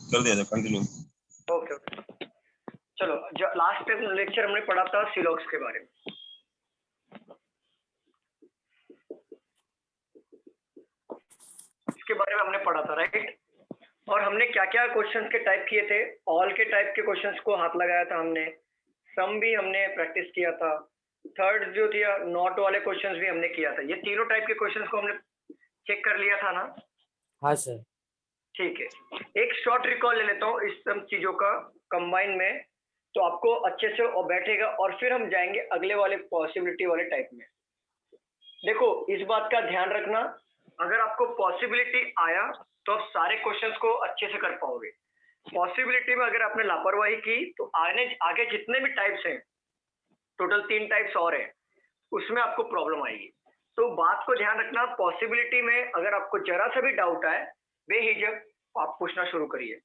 कर दिया था, कंटिन्यू। ओके ओके, चलो जो लास्ट लेक्चर हमने पढ़ा था सिलॉक्स के बारे में। इसके बारे में हमने पढ़ा था, राइट। और हमने क्या क्या क्वेश्चंस के टाइप किए थे, ऑल के टाइप के क्वेश्चंस को हाथ लगाया था हमने, सम भी हमने प्रैक्टिस किया था, थर्ड जो थी नॉट वाले क्वेश्चंस भी हमने किया था। ये तीनों टाइप के क्वेश्चंस को हमने चेक कर लिया था ना? हाँ सर। ठीक है, एक शॉर्ट रिकॉल ले लेता हूँ इस सब चीजों का कंबाइन में, तो आपको अच्छे से बैठेगा। और फिर हम जाएंगे अगले वाले पॉसिबिलिटी वाले टाइप में। देखो इस बात का ध्यान रखना, अगर आपको पॉसिबिलिटी आया तो आप सारे क्वेश्चंस को अच्छे से कर पाओगे। पॉसिबिलिटी में अगर आपने लापरवाही की तो आगे जितने भी टाइप्स हैं, टोटल 3 टाइप्स और हैं, उसमें आपको प्रॉब्लम आएगी। तो बात को ध्यान रखना, पॉसिबिलिटी में अगर आपको जरा सा भी डाउट आए, बेहिचक आप पूछना शुरू करिए।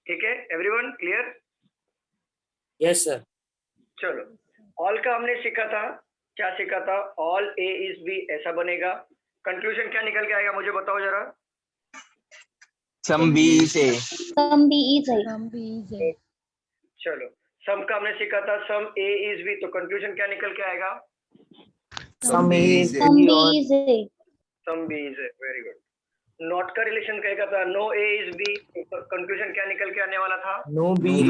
ठीक है, एवरीवन क्लियर? Yes sir. चलो, ऑल का हमने सीखा था, क्या सीखा था? ऑल ए इज बी ऐसा बनेगा। कंक्लूजन क्या निकल के आएगा मुझे बताओ जरा। सम बी से सम बी इज ए। चलो, सम का हमने सीखा था, सम ए इज बी, तो कंक्लूजन क्या निकल के आएगा? Some is some B is A. Some B is A, very good. Not का रिलेशन कहेगा था, नो ए इज बी, तो कंक्लूजन क्या निकल के आने वाला था? No B is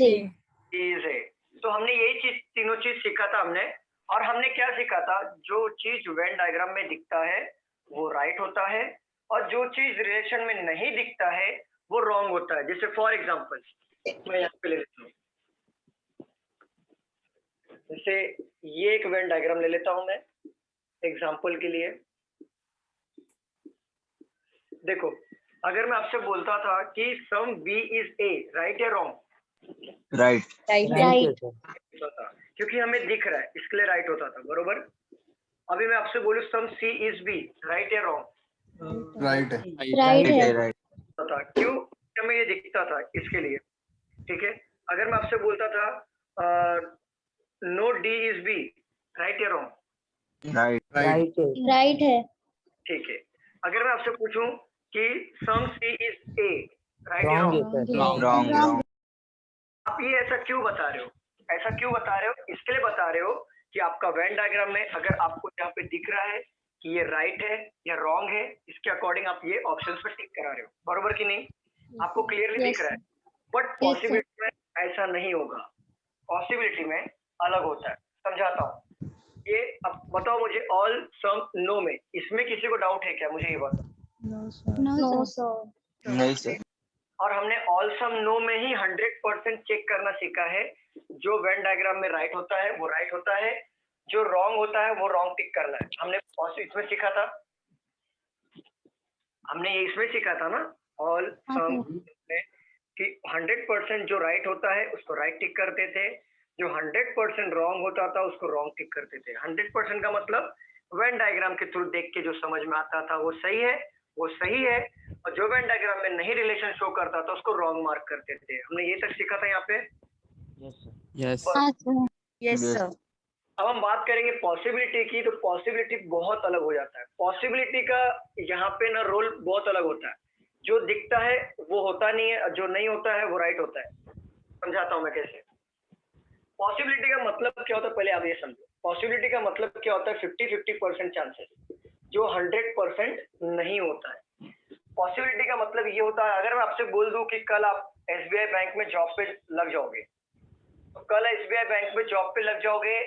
A. Is A. तो हमने यही चीज, तीनों चीज सीखा था हमने। और हमने क्या सीखा था? जो चीज वेन डायग्राम में दिखता है वो राइट होता है, और जो चीज रिलेशन में नहीं दिखता है वो रॉन्ग होता है। जैसे फॉर एग्जांपल मैं यहाँ पे ले लेता हूँ, जैसे ये एक वेन डायग्राम ले लेता हूं मैं एग्जांपल के लिए। देखो, अगर मैं आपसे बोलता था कि some B is A, right या रॉन्ग? राइट। राइट। क्योंकि हमें दिख रहा है इसके लिए राइट होता था, बरोबर। अभी मैं आपसे बोलूं सम सी इज बी, राइट या रॉन्ग? राइट है। राइट है। राइट। क्यों? हमें ये दिखता था इसके लिए। ठीक है, अगर मैं आपसे बोलता था no D is B, right या रॉन्ग? राइट। राइट है। ठीक है, अगर मैं आपसे पूछूं कि some C is A, right या रॉन्ग? रॉन्ग। आप ये ऐसा क्यों बता रहे हो? ऐसा क्यों बता रहे हो? इसके लिए बता रहे हो कि आपका वेन डायग्राम में अगर आपको यहाँ पे दिख रहा है कि ये राइट है या रॉन्ग है, इसके अकॉर्डिंग आप ये ऑप्शंस पे टिक करा रहे हो, बरोबर कि नहीं? आपको क्लियरली दिख रहा है। बट पॉसिबिलिटी में ऐसा नहीं होगा, पॉसिबिलिटी में अलग होता है। समझाता हूँ ये। अब बताओ मुझे, ऑल सम नो में इसमें किसी को डाउट है क्या? मुझे ये बताओ। No sir. नहीं सर। और हमने ऑल सम नो में ही 100% चेक करना सीखा है। जो वेन डायग्राम में राइट होता है वो राइट होता है, जो रॉन्ग होता है वो रॉन्ग टिक करना है। हमने इसमें सीखा था, हमने ये इसमें सीखा था ना ऑल सम में, कि 100% जो राइट होता है उसको राइट टिक करते थे, जो 100% रॉन्ग होता था उसको रॉन्ग टिक करते थे। 100% का मतलब वेन डायग्राम के थ्रू देख के जो समझ में आता था वो सही है, वो सही है, और जो वेन डायग्राम में नहीं रिलेशन शो करता था उसको रॉन्ग मार्क करते थे। हमने ये तक सीखा था यहाँ पे। Yes sir. अब हम बात करेंगे पॉसिबिलिटी की, तो पॉसिबिलिटी बहुत अलग हो जाता है। पॉसिबिलिटी का यहाँ पे ना रोल बहुत अलग होता है। जो दिखता है वो होता नहीं है, जो नहीं होता है वो राइट होता है। समझाता हूँ मैं कैसे। पॉसिबिलिटी का मतलब क्या होता है, पहले आप ये समझो। पॉसिबिलिटी का मतलब क्या होता है? 50-50% चांसेस, जो 100% नहीं होता है। पॉसिबिलिटी का मतलब ये होता है, अगर मैं आपसे बोल दूं कि कल आप एसबीआई बैंक में जॉब पे लग जाओगे, तो कल एसबीआई बैंक में जॉब पे लग जाओगे,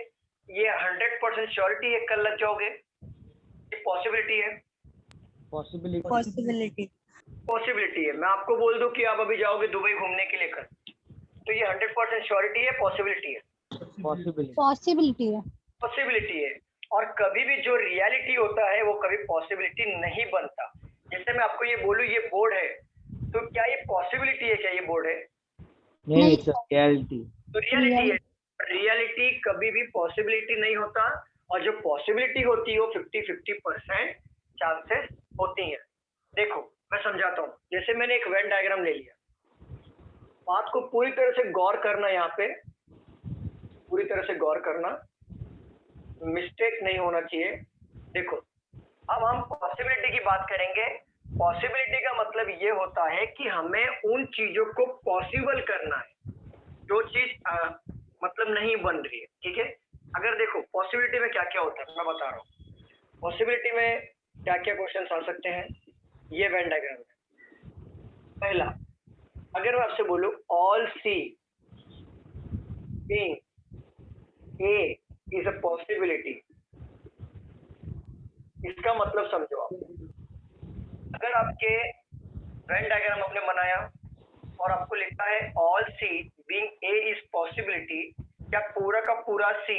ये 100% श्योरिटी है कल लग जाओगे? ये पॉसिबिलिटी है? पॉसिबिलिटी है। मैं आपको बोल दूं कि आप अभी जाओगे दुबई घूमने के लिए कल, तो ये 100% श्योरिटी है, पॉसिबिलिटी है? पॉसिबिलिटी है। और कभी भी जो रियलिटी होता है वो कभी पॉसिबिलिटी नहीं बनता। जैसे मैं आपको ये बोलूं ये बोर्ड है, तो क्या ये पॉसिबिलिटी है? क्या ये बोर्ड है? नहीं सर, रियलिटी। तो रियलिटी है। रियलिटी कभी भी पॉसिबिलिटी नहीं होता, और जो पॉसिबिलिटी होती है वो 50-50% चांसेस होती है। देखो मैं समझाता हूँ। जैसे मैंने एक वेन डायग्राम ले लिया, बात को पूरी तरह से गौर करना, यहाँ पे पूरी तरह से गौर करना, मिस्टेक नहीं होना चाहिए। देखो, अब हम पॉसिबिलिटी की बात करेंगे पॉसिबिलिटी का मतलब ये होता है कि हमें उन चीजों को पॉसिबल करना है जो चीज मतलब नहीं बन रही है, ठीक है। अगर देखो पॉसिबिलिटी में क्या क्या होता है मैं बता रहा हूँ। पॉसिबिलिटी में क्या क्या क्वेश्चन आ सकते हैं, ये वेन डायग्राम है। पहला, अगर मैं आपसे बोलूं all C being A is a possibility, इसका मतलब समझो आप। अगर आपके वेन डायग्राम आपने बनाया और आपको लिखा है all C being A is possibility, क्या पूरा का पूरा सी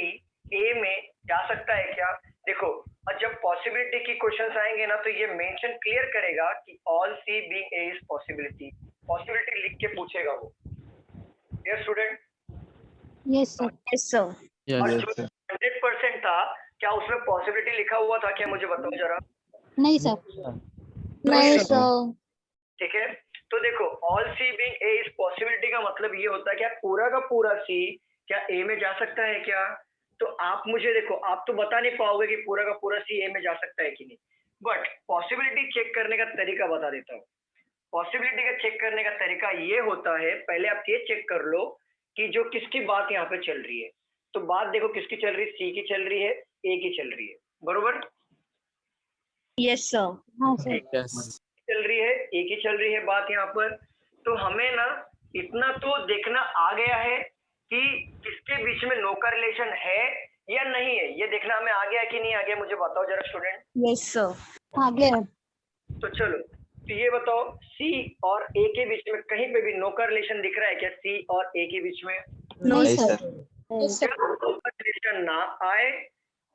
ए में जा सकता है क्या? देखो, और जब पॉसिबिलिटी की क्वेश्चंस आएंगे ना तो ये मेंशन क्लियर करेगा कि all C being A is possibility, possibility लिख के पूछेगा वो। Dear student, Yes, sir. Yes, sir. और Yes, जो sir. 100% था, क्या उसमें पॉसिबिलिटी लिखा हुआ था क्या? मुझे बताओ जरा। नहीं sir. Sir. नहीं sir. ठीक है, तो देखो all C being A is possibility का मतलब ये होता है क्या पूरा का पूरा सी क्या ए में जा सकता है क्या? तो आप मुझे देखो, आप तो बता नहीं पाओगे कि पूरा का पूरा सी ए में जा सकता है कि नहीं, बट पॉसिबिलिटी चेक करने का तरीका बता देता हूँ। पॉसिबिलिटी का चेक करने का तरीका ये होता है, पहले आप ये चेक कर लो कि जो किसकी बात यहाँ पे चल रही है। तो बात देखो किसकी चल रही है, सी की चल रही है, ए की चल रही है, बरोबर? Yes, sir. हाँ sir. Yes. चल रही है, एक ही चल रही है बात यहाँ पर। तो हमें ना इतना तो देखना आ गया है कि किसके बीच में नो रिलेशन है या नहीं है, ये देखना हमें आ गया कि नहीं आ गया, मुझे बताओ जरा स्टूडेंट। Yes, sir. आगे है. तो चलो, तो ये बताओ सी और ए के बीच में कहीं पे भी नो रिलेशन दिख रहा है क्या? सी और ए के बीच में नहीं नहीं, sir. sir. Yes, sir. Relation ना आए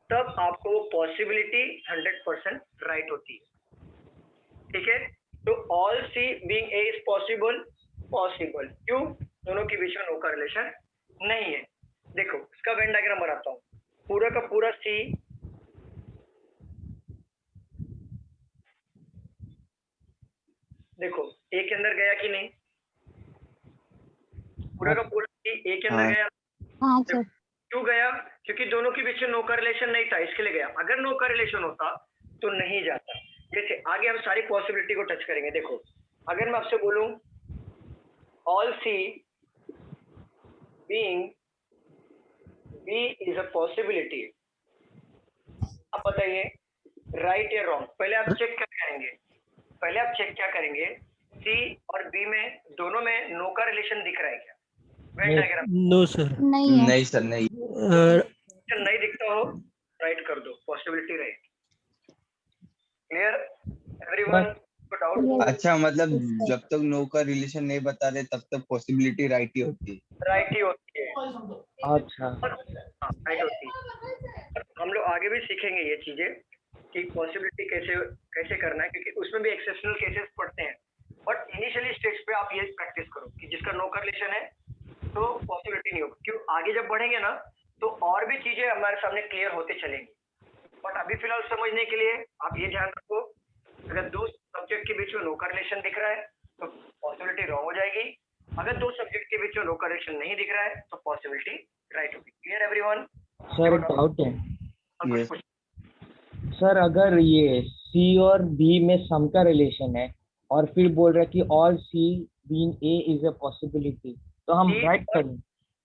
तब आपको वो पॉसिबिलिटी 100% राइट होती है, ठीक है। तो all C being A is possible, possible क्यों? दोनों के बीच में नो का रिलेशन नहीं है। देखो इसका वेन डायग्राम बनाता हूँ। पूरा का पूरा सी देखो ए के अंदर गया कि नहीं? पूरा का पूरा सी ए के अंदर हाँ. गया। हाँ sir. क्यों गया? क्योंकि दोनों के बीच में नो का रिलेशन नहीं था, इसके लिए गया। अगर नो का रिलेशन होता तो नहीं जाता। जैसे आगे हम सारी पॉसिबिलिटी को टच करेंगे। देखो, अगर मैं आपसे बोलूं all C being B is a possibility, अब बताइए राइट या रॉन्ग? पहले आप चेक क्या करेंगे? पहले आप चेक क्या करेंगे, सी और बी में दोनों में नो का रिलेशन दिख रहा है क्या? Venn diagram No, sir. नहीं है. नहीं, sir. नहीं. नहीं दिखता हो, राइट कर दो, possibility right. Clear everyone? Doubt? अच्छा, मतलब जब तक नो का रिलेशन नहीं बता रहे तब तक पॉसिबिलिटी राइट ही होती है. राइट ही होती है। अच्छा. हाँ, राइट होती है। हम लोग आगे भी सीखेंगे ये चीजें कि पॉसिबिलिटी कैसे कैसे करना है, क्योंकि उसमें भी एक्सेप्शनल केसेस पढ़ते हैं। बट इनिशियली स्टेज पे आप ये प्रैक्टिस करो कि जिसका नो का रिलेशन है तो पॉसिबिलिटी नहीं होगी। क्यों? आगे जब बढ़ेंगे ना तो और भी चीजें हमारे सामने क्लियर होते चलेंगी। बट अभी फिलहाल समझने के लिए आप ये ध्यान रखो, अगर दो सब्जेक्ट के बीच में नो का रिलेशन दिख रहा है तो पॉसिबिलिटी रॉन्ग हो जाएगी। अगर दो सब्जेक्ट के बीच में नो का रिलेशन नहीं दिख रहा है तो पॉसिबिलिटी राइट होगी। Clear everyone? सर एक डाउट है. Yes. सर अगर ये सी और बी में सम का रिलेशन है और फिर बोल रहा है कि all C being A is a possibility, तो हम C राइट और- करें?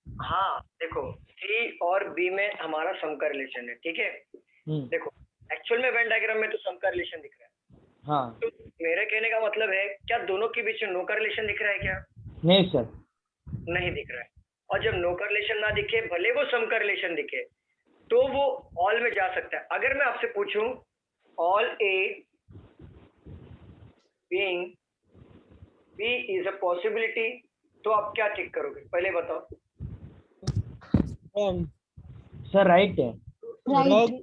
हाँ देखो, सी और बी में हमारा सम का रिलेशन है, ठीक है। देखो एक्चुअल में वेन डायग्राम में तो सम का रिलेशन दिख रहा है। हाँ. तो मेरे कहने का मतलब है, क्या दोनों के बीच में नो का रिलेशन दिख रहा है क्या? नहीं सर. नहीं दिख रहा है। और जब नो का रिलेशन ना दिखे, भले वो सम का रिलेशन दिखे, तो वो ऑल में जा सकता है। अगर मैं आपसे पूछूं all A being B is a possibility, तो आप क्या टिक करोगे? पहले बताओ। सर राइट है. Right.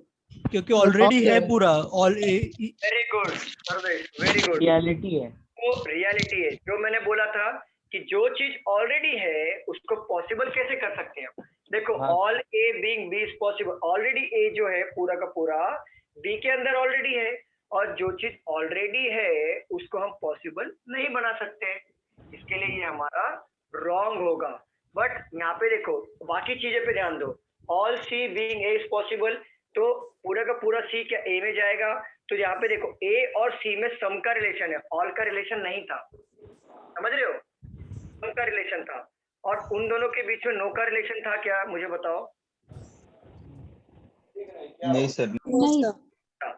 क्योंकि ऑलरेडी है Okay. पूरा all A. Very good Sarvesh, very good. Reality है. वो रियलिटी है। जो मैंने बोला था कि जो चीज ऑलरेडी है उसको पॉसिबल कैसे कर सकते हैं? देखो हाँ। All A being B is possible, already A जो है पूरा का पूरा बी के अंदर ऑलरेडी है, और जो चीज ऑलरेडी है उसको हम पॉसिबल नहीं बना सकते। इसके लिए ये हमारा रॉन्ग होगा। बट यहाँ पे देखो बाकी चीजें पे ध्यान दो। All C being A is possible, तो पूरा का पूरा सी क्या ए में जाएगा? तो यहाँ पे देखो ए और सी में सम का रिलेशन है, ऑल का रिलेशन नहीं था, समझ रहे हो? सम का रिलेशन था, और उन दोनों के बीच में नो का रिलेशन था क्या, मुझे बताओ? नहीं सर। नहीं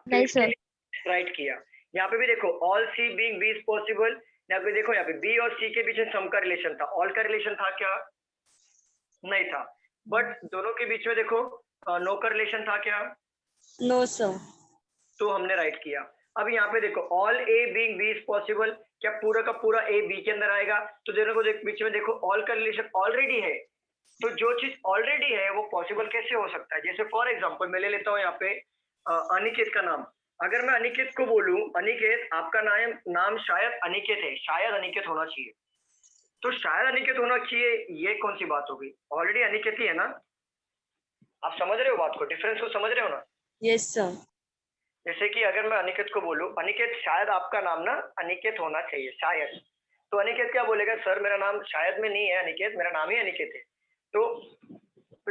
नहीं सर। राइट किया। यहाँ पे भी देखो all C being B is possible, यहाँ पे देखो यहाँ पे बी और सी के बीच में सम का रिलेशन था, ऑल का रिलेशन था क्या? नहीं था। बट दोनों के बीच में देखो नो का रिलेशन था क्या? No sir. तो हमने राइट किया। अब यहाँ पे देखो all A being B is possible, क्या पूरा का पूरा ए बी के अंदर आएगा? तो दोनों को बीच में देखो ऑल का रिलेशन ऑलरेडी है, तो जो चीज ऑलरेडी है वो पॉसिबल कैसे हो सकता है? जैसे फॉर एग्जांपल मैं ले लेता हूँ यहाँ पे अनिकेत का नाम। अगर मैं अनिकेत को बोलूं अनिकेत आपका नाम शायद अनिकेत है, शायद अनिकेत होना चाहिए, तो शायद अनिकेत होना चाहिए, ये कौन सी बात होगी? ऑलरेडी अनिकेत ही है ना। आप समझ रहे हो बात को, डिफरेंस को समझ रहे हो ना? Yes sir. जैसे कि अगर मैं अनिकेत को बोलूं अनिकेत शायद आपका नाम ना अनिकेत होना चाहिए, शायद, तो अनिकेत क्या बोलेगा? सर मेरा नाम शायद में नहीं है अनिकेत, मेरा नाम ही अनिकेत है। तो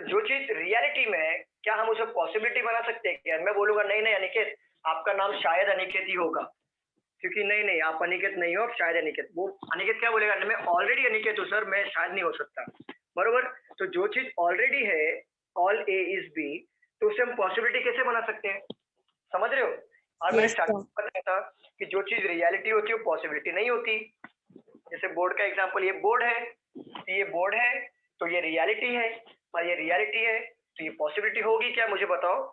जो चीज रियलिटी में है, क्या हम उसे पॉसिबिलिटी बना सकते हैं? क्या मैं बोलूंगा नहीं नहीं अनिकेत आपका नाम शायद अनिकेत ही होगा, क्योंकि नहीं नहीं आप अनिकेत नहीं हो, आप शायद अनिकेत। वो अनिकेत क्या बोलेगा? मैं ऑलरेडी अनिकेत हूँ सर, मैं शायद नहीं हो सकता, बरोबर? तो जो चीज ऑलरेडी है, ऑल ए इज बी, तो उसे हम पॉसिबिलिटी कैसे बना सकते हैं? समझ रहे हो? और मैंने Yes, स्टार्टिंग में बताया था कि जो चीज रियलिटी होती है वो पॉसिबिलिटी नहीं होती। जैसे बोर्ड का एग्जांपल, ये बोर्ड है, ये बोर्ड है तो ये रियलिटी है, और ये रियलिटी है तो ये पॉसिबिलिटी होगी क्या, मुझे बताओ?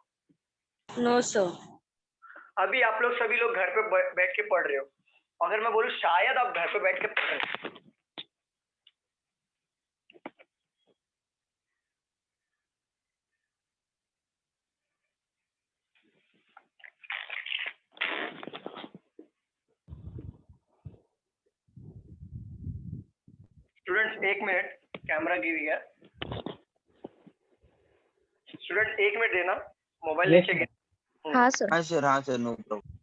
No sir. अभी आप लोग सभी लोग घर पे बैठ के पढ़ रहे हो, अगर मैं बोलूं शायद आप घर पे बैठ के पढ़ रहे हो, स्टूडेंट्स एक मिनट, कैमरा गिर गया, स्टूडेंट एक मिनट देना, मोबाइल Yes, लेके sir. गया। हाँ सर। हाँ sir no problem.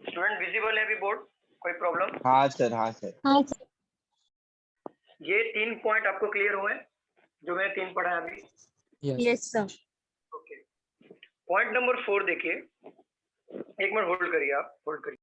Student visible है अभी बोर्ड, कोई प्रॉब्लम? हाँ सर। हाँ सर। ये 3 पॉइंट आपको क्लियर हुए जो मैंने 3 पढ़ा है अभी? Yes. Yes sir. Okay, point number 4 देखिए, एक मिनट होल्ड करिए, आप होल्ड करिए।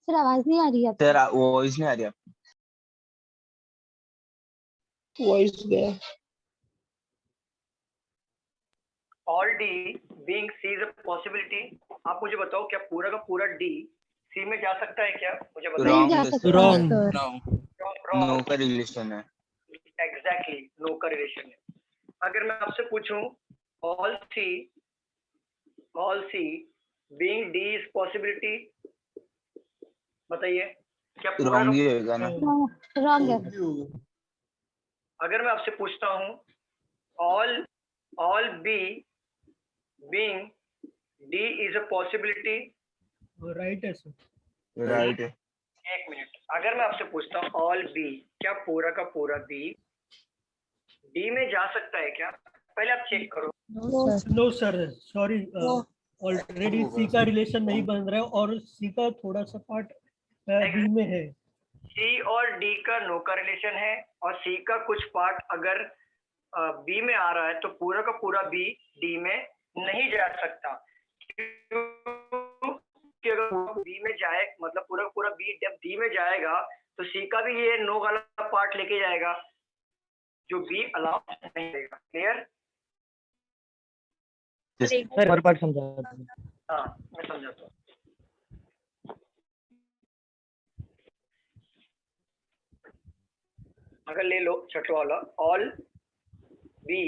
सर आवाज नहीं आ रही है सर वॉइस नहीं आ रही आपकी। वॉइस गया। All D being C is a possibility. आप मुझे बताओ क्या पूरा का पूरा डी सी में जा सकता है क्या? मुझे बताओ। नहीं जा Wrong, सकता wrong. सर। नो का रिलेशन है। एग्जैक्टली नो का रिलेशन है। अगर मैं आपसे पूछूं all C being D is possibility, बताइए क्या पूरा रॉन्ग ही होगा ना। रॉन्ग है। अगर मैं आपसे पूछता हूँ all B being D is a possibility, right है सर। राइट है। एक मिनट, अगर मैं आपसे पूछता हूँ ऑल बी, क्या पूरा का पूरा बी डी में जा सकता है क्या? पहले आप चेक करो। नो सर, सॉरी, ऑलरेडी सी का रिलेशन नहीं बन रहा है और सी का थोड़ा सा पार्ट बी में है। सी और डी का नो का रिलेशन है और सी का कुछ पार्ट अगर बी में आ रहा है तो पूरा का पूरा बी डी में नहीं जा सकता। कि अगर बी में जाए मतलब पूरा का पूरा बी जब डी में जाएगा तो सी का भी ये नो वाला पार्ट लेके जाएगा जो बी अलाउ नहीं देगा। क्लियर? सर और पार्ट समझा। हाँ मैं समझाता हूँ। अगर ले लो छठा वाला all B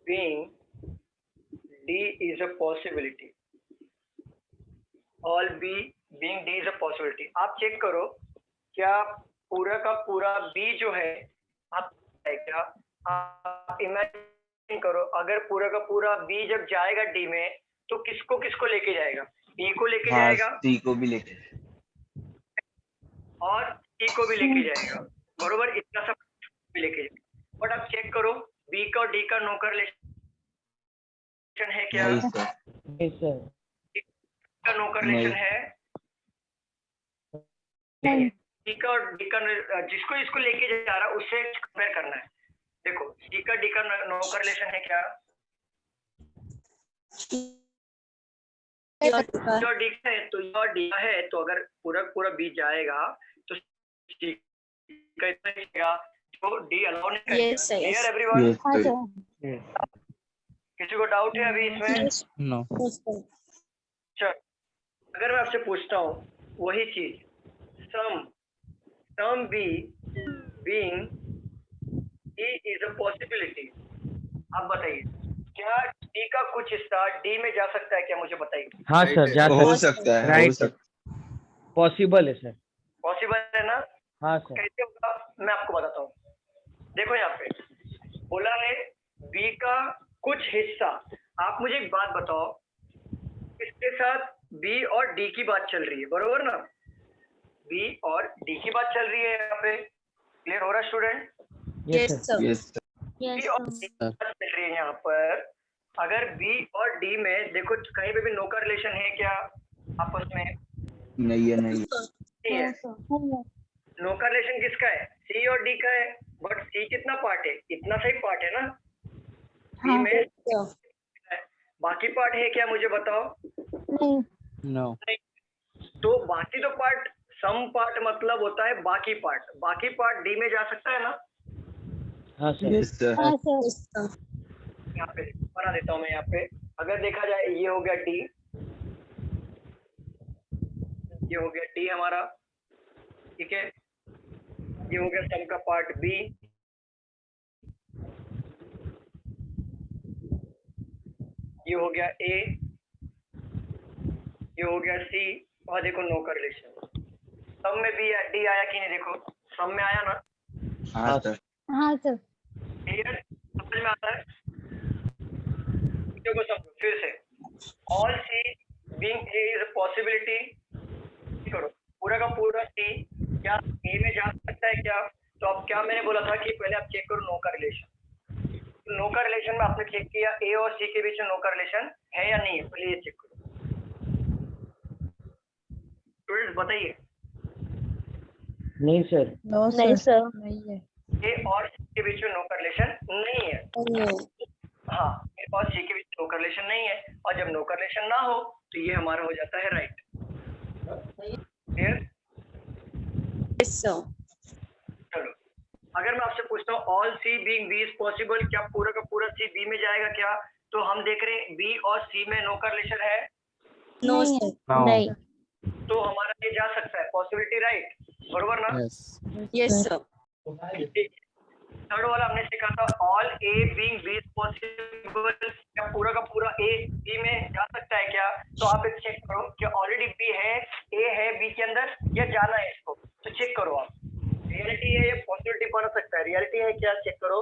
being D is a possibility. All B being D is a possibility. आप चेक करो क्या पूरा का पूरा बी जो है आप क्या आप इमेजिन करो अगर पूरा का पूरा बी जब जाएगा डी में तो किसको किसको लेके जाएगा? बी को लेके हाँ, जाएगा सी को भी लेके। और सी को भी लेके जाएगा, बरोबर? इतना सब भी लेके जाएगा। बट आप चेक करो बी का और डी का नो का रिलेशन है क्या? नहीं सर। नहीं सर। का नो का रिलेशन नहीं। है? सी का और डी का जिसको इसको लेके जा रहा है उससे कंपेयर करना है। देखो सी का डी का नो का रिलेशन है क्या? जो डी का है तो योर डी का है तो अगर पूरा पूरा बी जाएगा तो सी का इतना ही जाएगा तो डी अलाउ नहीं करेगा। Yes, yes. Clear everyone? Yes, हाँ sir. सर। किसी को डाउट है अभी इसमें? नो। चल अगर मैं आपसे पूछता हूँ वही चीज some B being D is a possibility, आप बताइए क्या डी का कुछ हिस्सा डी में जा सकता है क्या? मुझे बताइए। हाँ सर जा हो सकता सकता है, हो राइट सकता पॉसिबल है सर। पॉसिबल है ना? हाँ सर। कैसे होगा मैं आपको बताता हूँ। देखो यहाँ पे बोला है बी का कुछ हिस्सा। आप मुझे एक बात बताओ, इसके साथ बी और डी की बात चल रही है, बरोबर ना? बी और डी की बात चल रही है यहाँ पे। क्लियर हो रहा है स्टूडेंट? Yes, sir. है। Yes, sir. बी और डी की बात चल रही है यहाँ पर। अगर बी और डी में देखो कहीं पे भी नो का रिलेशन है क्या आपस में? नहीं है, नहीं। नहीं है। नो का रिलेशन किसका है? सी और डी का है। बट सी कितना पार्ट है? इतना सही पार्ट है ना सी हाँ। में? Sir. बाकी पार्ट है क्या मुझे बताओ? नहीं। नो। तो बाकी तो पार्ट सम पार्ट मतलब होता है बाकी पार्ट। बाकी पार्ट डी में जा सकता है ना? हाँ सर। Yes, sir. हाँ सर। Yes, sir. यहाँ पे बना देता हूँ मैं। यहाँ पे अगर देखा जाए ये हो गया डी, ये हो गया डी हमारा, ठीक है? ये हो गया सम का पार्ट बी, ये हो गया ए, ये हो गया सी और देखो नो का रिलेशन। सम में भी डी आया कि नहीं? देखो सम में आया ना? हाँ सर। हाँ सर। क्लियर? समझ में आता है? देखो समझो फिर से all C being A is a possibility. करो पूरा का पूरा सी क्या ए में जा सकता है क्या? तो अब क्या मैंने बोला था कि पहले आप चेक करो नो का रिलेशन। नो का रिलेशन में आपने चेक किया ए और सी के बीच में नो का रिलेशन है या नहीं है? पहले ये चेक करो स्टूडेंट्स, बताइए। नहीं सर। नहीं, sir. नहीं है. ए और सी के बीच में नो का रिलेशन नहीं है। हाँ, ए और सी के बीच नो का रिलेशन नहीं है और जब नो का रिलेशन ना हो तो ये हमारा हो जाता है राइट। क्लियर? Yes, sir. चलो, अगर मैं आपसे पूछता हूँ all C being B is possible, क्या पूरा का पूरा सी बी में जाएगा क्या? तो हम देख रहे हैं बी और सी में नो का रिलेशन है, No, नहीं sir. No. नहीं. तो हमारा ये जा सकता है, पॉसिबिलिटी राइट, बरोबर ना? Yes, sir. थर्ड वाला हमने सीखा था all A being B is possible, क्या पूरा का पूरा ए बी में जा सकता है क्या? तो आप एक चेक करो कि ऑलरेडी बी है, ए है बी के अंदर, या जाना है इसको, तो चेक करो आप, रियलिटी है या पॉसिबिलिटी बन सकता है, रियलिटी है क्या, चेक करो।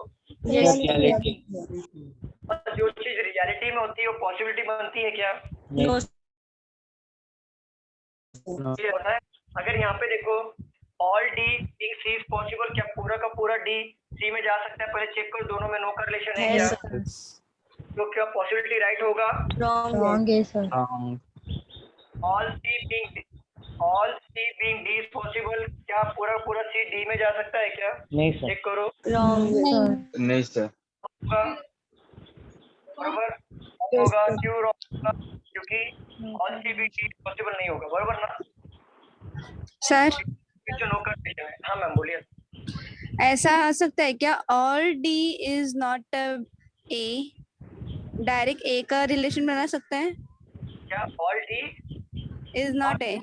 Yes, Reality. और जो चीज रियलिटी में होती है वो पॉसिबिलिटी बनती है क्या? No, ये होता है। अगर यहाँ पे देखो all D being C is possible, क्या पूरा का पूरा डी सी में जा सकता है? पहले चेक करो दोनों में नो का रिलेशन है yes, क्या? sir. तो क्या पॉसिबिलिटी राइट होगा? Wrong. है sir. All C being D is possible, क्या पूरा पूरा सी डी में जा सकता है क्या? नहीं सर. चेक करो। Wrong. नहीं नहीं सर. होगा, बरोबर होगा, क्यों wrong होगा? क्योंकि all C being D possible नहीं होगा, बरोबर ना? सर जो नो का रिलेशन है, हाँ मैम बोलिए। ऐसा हो सकता है क्या all D is not A, direct A का रिलेशन बना सकता है, क्या all D is not A?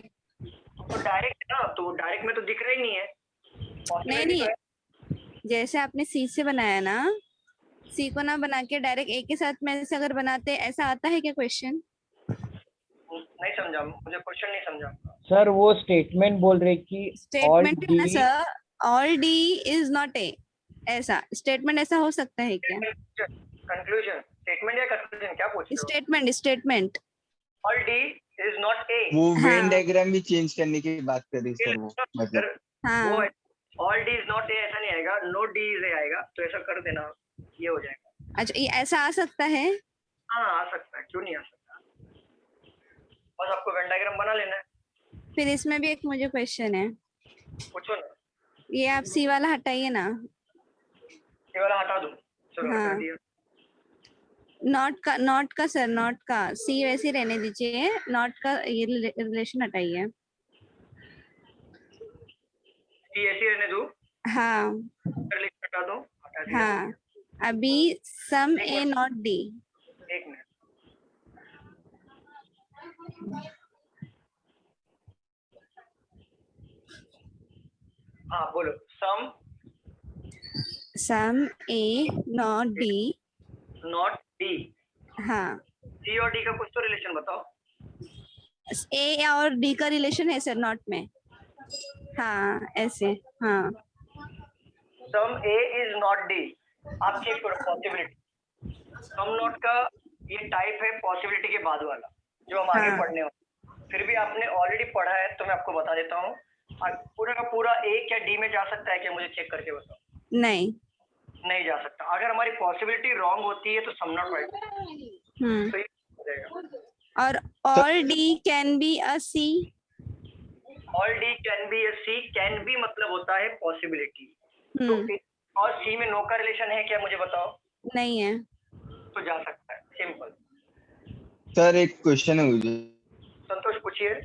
तो डायरेक्ट ना, तो डायरेक्ट में तो दिख रहा ही नहीं है, नहीं Possibility नहीं तो है। जैसे आपने सी से बनाया ना, सी को ना बना के डायरेक्ट ए के साथ में से अगर बनाते, ऐसा आता है क्या क्वेश्चन? नहीं समझा, मुझे क्वेश्चन नहीं समझा। सर वो स्टेटमेंट बोल रहे कि all स्टेटमेंट है ना D sir, all D is not ए, ऐसा स्टेटमेंट ऐसा हो सकता है क्या? कंक्लूजन, स्टेटमेंट या कंक्लूजन, क्या पूछ रहे स्टेटमेंट स्टेटमेंट हो? ऑल डी इज नॉट ए, वो हाँ। वेन डायग्राम भी चेंज करने की बात कर रही सर वो, मतलब हाँ वो ऑल डी इज नॉट ए ऐसा नहीं आएगा, नो डी इज ए आएगा, तो ऐसा कर देना, ये हो जाएगा। अच्छा, ये ऐसा आ सकता है? हाँ आ सकता है, क्यों नहीं आ सकता, बस आपको वेन डायग्राम बना लेना है। फिर इसमें भी एक मुझे क्वेश्चन है, पूछो ना, ये आप सी वाला हटाइए ना, ये वाला हटा दो, चलो हाँ। हटा दिया। नॉट का सर, नॉट का, सी वैसे ही रहने दीजिए, नॉट का ये रिलेशन हटाइए। ये ऐसे ही रहने दो, हाँ हटा दो, हटा दिया। हाँ, अभी सम ए नॉट डी, एक मिनट, हाँ बोलो, सम ए नॉट डी, नॉट डी, हाँ, सी और डी का कुछ तो रिलेशन बताओ। ए और डी का रिलेशन है सर नॉट में, हाँ ऐसे, हाँ सम ए इज नॉट डी, आप चेक करो पॉसिबिलिटी, सम नॉट का ये टाइप है पॉसिबिलिटी के बाद वाला, जो हम आगे हाँ। पढ़ने वाले, फिर भी आपने ऑलरेडी पढ़ा है तो मैं आपको बता देता हूँ। पूरा का पूरा ए क्या डी में जा सकता है क्या, मुझे चेक करके बताओ। नहीं, नहीं जा सकता, अगर हमारी पॉसिबिलिटी रॉन्ग होती है तो सम नॉट राइट, तो ये हो जाएगा। और all D can be a C, all D can be A C, can be मतलब होता है पॉसिबिलिटी, तो और सी में नो का रिलेशन है क्या, मुझे बताओ। नहीं है, तो जा सकता है, सिंपल। सर एक क्वेश्चन है मुझे, संतोष पूछिए।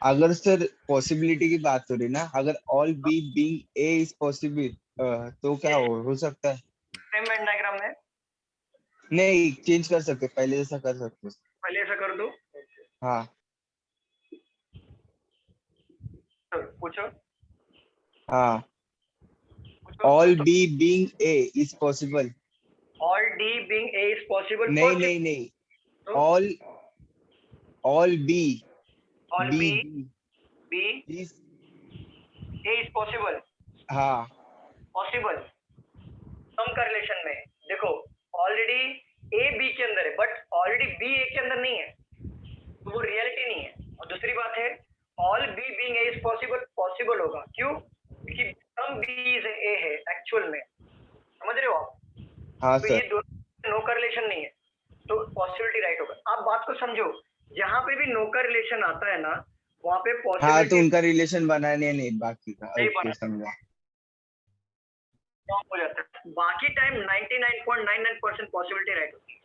अगर सर पॉसिबिलिटी की बात हो रही ना, अगर all B being A is possible, तो क्या हो सकता है? सेम वेन डायग्राम में नहीं चेंज कर सकते, पहले जैसा कर सकते। पहले ऐसा कर दो, हाँ तो पूछो। हाँ, all B being A is possible. All D being A is possible, नहीं नहीं नहीं, तो? All B all B B is, A is possible, हाँ पॉसिबल सम का रिलेशन में देखो, ऑलरेडी ए बी के अंदर है बट ऑलरेडी बी ए के अंदर नहीं है, तो वो रियलिटी नहीं है। और दूसरी बात है all B being A is possible, possible होगा क्यों, क्योंकि सम बी इज ए है एक्चुअल में, समझ रहे हो आप? हाँ तो ये सर, दोनों नो का रिलेशन नहीं है, तो पॉसिबिलिटी राइट होगा। आप बात को समझो, जहाँ पे भी नो का रिलेशन आता है ना, वहाँ पे हाँ तो पॉसिबिलिटी उनका रिलेशन बनाने नहीं, बाकी का नहीं ओके बना। समझा। हो जाता है, बाकी टाइम 99.99% पॉसिबिलिटी राइट होती है।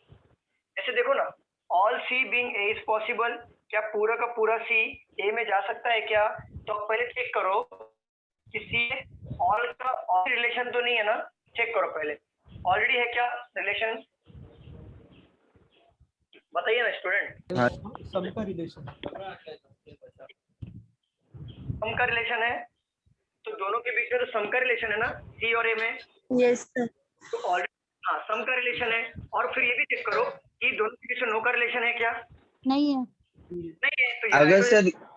ऐसे देखो ना, all C being A is possible, क्या पूरा का पूरा सी ए में जा सकता है क्या? तो आप पहले चेक करो कि सी ऑल का ऑल रिलेशन तो नहीं है ना, चेक करो पहले ऑलरेडी है क्या रिलेशन, बताइए ना स्टूडेंट। सम का रिलेशन, सम का रिलेशन है तो दोनों के बीच में तो सम का रिलेशन है ना, सी और ए में, Yes, sir. तो ऑलरेडी हाँ सम का रिलेशन है। और फिर ये भी चेक करो कि दोनों के बीच में नो का रिलेशन है क्या, नहीं है। नहीं है तो ये अगर right हो सर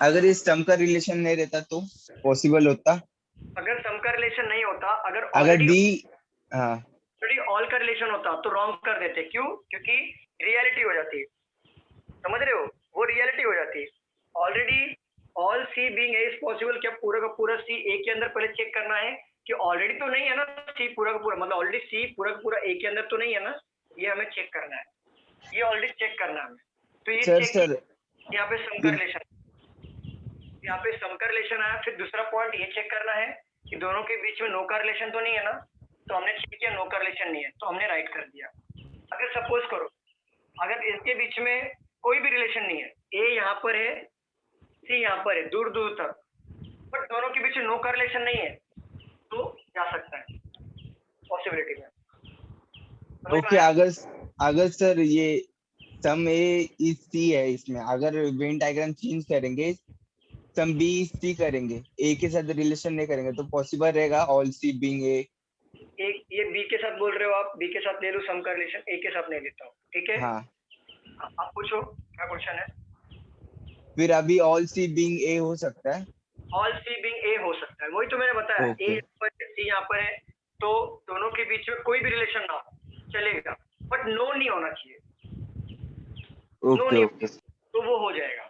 अगर इस टर्म का रिलेशन नहीं रहता तो पॉसिबल होता। अगर सम का रिलेशन नहीं होता, अगर अगर ऑलरेडी डी हाँ ऑल का रिलेशन होता तो रॉन्ग कर देते, क्यों, क्योंकि रियलिटी हो जाती है, समझ रहे हो, वो रियलिटी हो जाती है। Already all C being A is possible, क्या पूरा का पूरा सी ए के अंदर पहले चेक करना है कि ऑलरेडी तो नहीं है ना सी पूरा का पूरा, मतलब ऑलरेडी सी पूरा का पूरा ए के अंदर तो नहीं है ना, ये हमें चेक करना है, ये ऑलरेडी चेक करना है हमें। तो ये सर चेक यहाँ पे सम का रिलेशन, यहाँ पे सम का रिलेशन आया। फिर दूसरा पॉइंट ये चेक करना है कि दोनों के बीच में नो का रिलेशन तो नहीं है ना, तो हमने चेक किया नो का रिलेशन नहीं है तो हमने राइट कर दिया। अगर सपोज करो अगर इसके बीच में कोई भी रिलेशन नहीं है, ए यहाँ पर है सी यहाँ पर है दूर दूर तक, बट दोनों के बीच में नो का रिलेशन नहीं है, तो जा सकता है पॉसिबिलिटी में। समझ ओके में आया? अगर सर ये सम ए इज सी है, इसमें अगर वेन डायग्राम चेंज करेंगे सम बी इज सी करेंगे, ए के साथ रिलेशन नहीं करेंगे तो पॉसिबल रहेगा ऑल सी बीइंग ए। एक ये बी के साथ बोल रहे हो आप, बी के साथ ले लो सम का रिलेशन, ए के साथ नहीं लेता हूँ, ठीक है। हाँ आप पूछो क्या क्वेश्चन है। फिर अभी ऑल सी बीइंग ए हो सकता है। ऑल सी बीइंग ए हो सकता है, वही तो मैंने बताया, Okay. ए पर सी यहाँ पर है तो दोनों के बीच में कोई भी रिलेशन ना हो चलेगा, बट नो नहीं होना चाहिए, नो ओके नहीं ओके तो वो हो जाएगा।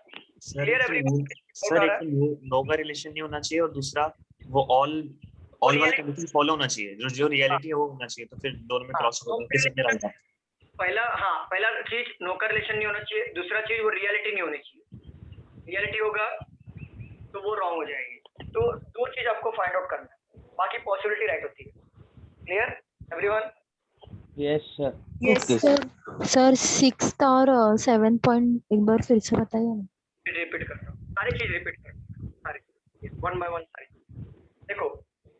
Sir Clear everyone? सर एक तो नो का रिलेशन नहीं होना चाहिए और दूसरा वो ऑल वाला reality- कंडीशन फॉलो होना चाहिए, जो रियलिटी है वो होना चाहिए, तो फिर दोनों में हाँ, क्रॉस ओवर किसी में रहेगा। पहला चीज नो का रिलेशन नहीं होना चाहिए, दूसरा चीज वो रियलिटी नहीं होनी चाहिए, रियलिटी होगा तो वो रॉन्ग हो जाएगी। तो दो चीज आपको फाइंड आउट करना है, बाकी पॉसिबिलिटी राइट होती है। Clear everyone? Yes sir. Yes, Okay, sir. Sir, 6th और 7th point एक बार फिर से बताइए ना। रिपीट कर रहा हूँ, सारी चीज रिपीट कर रहा हूँ, सारी वन बाय वन सारी। देखो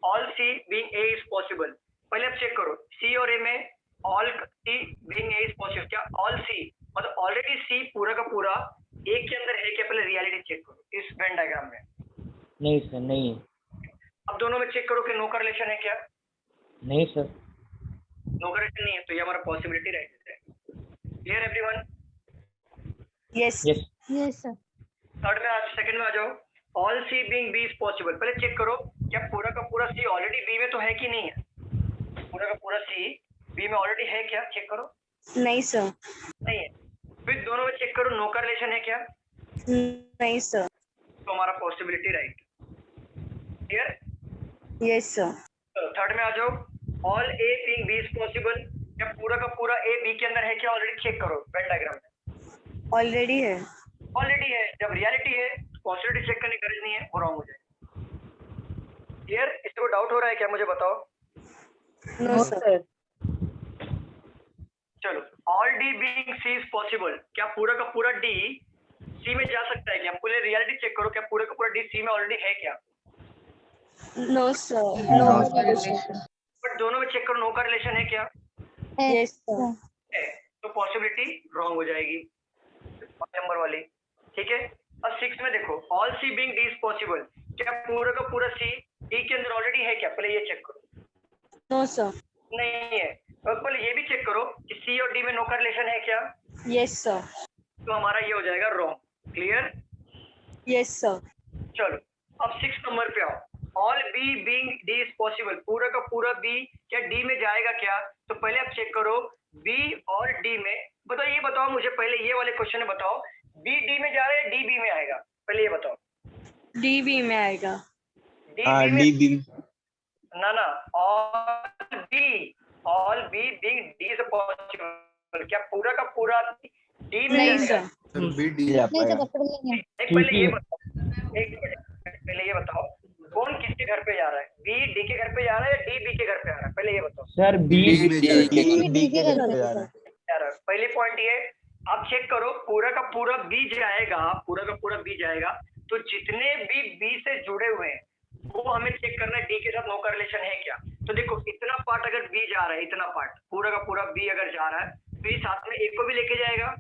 all C being A is possible, पहले आप चेक करो सी और ए में all C being A is possible, क्या ऑल सी मतलब ऑलरेडी सी पूरा का पूरा ए के अंदर है क्या, पहले रियलिटी चेक करो इस वेन डायग्राम में। नहीं सर, नहीं है। अब दोनों में चेक करो कि नो का रिलेशन है क्या, नहीं सर। नो का रिलेशन नहीं है तो ये हमारा पॉसिबिलिटी राइट है। Clear everyone? Yes. Yes yes sir. Third में आज सेकंड में आ जाओ। All C being B is possible, पहले चेक करो क्या पूरा का पूरा सी ऑलरेडी बी में तो है कि नहीं है, पूरा का पूरा सी बी में ऑलरेडी है क्या, चेक करो। नहीं sir. नहीं है, फिर दोनों में चेक करो नो का रिलेशन है क्या, नहीं sir. तो हमारा possibility right. Clear? Yes sir. Third में आ जाओ। All A being B is possible, क्या पूरा का पूरा ए बी के अंदर है क्या, ऑलरेडी चेक करो वेन डायग्राम में। Already है। ऑलरेडी है, जब रियलिटी है पॉसिबिलिटी चेक करने की जरूरत नहीं है, वो रॉन्ग हो जाएगा। क्लियर? इससे कोई डाउट हो रहा है क्या, मुझे बताओ। No sir. चलो all D being C is possible, क्या पूरा का पूरा डी सी में जा सकता है क्या, पहले रियलिटी चेक करो क्या पूरा का पूरा डी सी में ऑलरेडी है क्या, No sir. No, बट दोनों में चेक करो नो का रिलेशन है क्या, Yes sir. है, तो पॉसिबिलिटी रॉन्ग हो जाएगी नंबर वाली। ठीक है, अब 6 में देखो all C being D is possible, क्या पूरा का पूरा सी डी के अंदर ऑलरेडी है क्या, पहले ये चेक करो। No sir. नहीं है, और पहले ये भी चेक करो कि सी और डी में नो का रिलेशन है क्या, Yes sir. तो हमारा ये हो जाएगा रॉन्ग। क्लियर? Yes sir. चलो अब 6 नंबर पे आओ। All B being D is possible, पूरा का पूरा बी क्या डी में जाएगा क्या, तो पहले आप चेक करो बी और डी में, बताओ ये बताओ मुझे, पहले ये वाले क्वेश्चन में बताओ बी डी में जा रहा है डी बी में आएगा, पहले ये बताओ। DB में आएगा। डी हाँ बी में डी बी ना all B being D is possible, क्या पूरा का पूरा डी में नहीं जाएगा? sir. नहीं तो पकड़ लेंगे। एक पहले ये बताओ, एक मिनट पहले ये बताओ कौन किसके घर पे जा रहा है, बी डी के घर पे जा रहा है या डी बी के घर पे आ रहा है, पहले ये बताओ। सर बी डी के घर पे जा रहा है। जा रहा है, पहली पॉइंट ये आप चेक करो पूरा का पूरा बी जाएगा, पूरा का पूरा बी जाएगा, तो जितने भी बी से जुड़े हुए हैं वो हमें चेक करना है डी के साथ नो का रिलेशन है क्या। तो देखो इतना पार्ट अगर बी जा रहा है, इतना पार्ट पूरा का पूरा बी अगर जा रहा है तो ये साथ में ए को भी लेके जाएगा।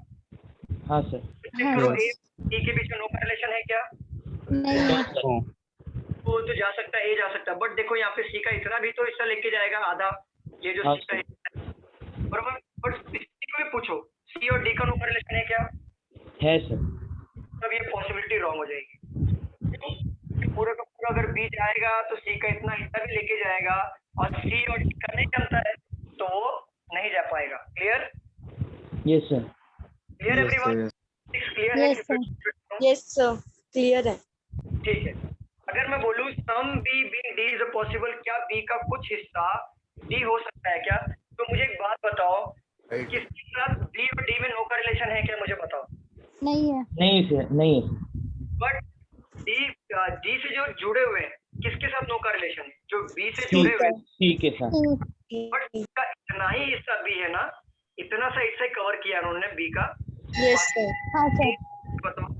हाँ सर। चेक करो ए डी के बीच में नो का रिलेशन है क्या। नहीं है। वो तो जा सकता है, ए जा सकता है, बट देखो यहाँ पे सी का इतना भी तो हिस्सा लेके जाएगा आधा, ये जो हाँ सी का बराबर। बट सी को भी पूछो सी और डी का नो का रिलेशन है क्या, है सर। तब ये पॉसिबिलिटी रॉन्ग हो जाएगी। पूरा का पूरा अगर बी जाएगा तो सी का इतना हिस्सा भी लेके जाएगा, और सी और डी का नहीं जमता है तो वो नहीं जा पाएगा। Clear? Yes sir. Clear everyone? Clear है? Yes sir. Yes sir, clear है। ठीक है। अगर मैं बोलूं some B being D is possible, क्या बी का कुछ हिस्सा डी हो सकता है क्या? तो मुझे एक बात बताओ, किसके साथ बी और डी में नो का रिलेशन है क्या, मुझे बताओ। नहीं है। नहीं सर, नहीं है। बट डी से जो जुड़े हुए हैं किसके साथ नो का रिलेशन है? जो बी से जुड़े हुए हैं सी के साथ। बट इसका इतना ही हिस्सा बी है ना, इतना सा हिस्सा कवर किया उन्होंने बी का। Yes sir. हाँ सर। बताओ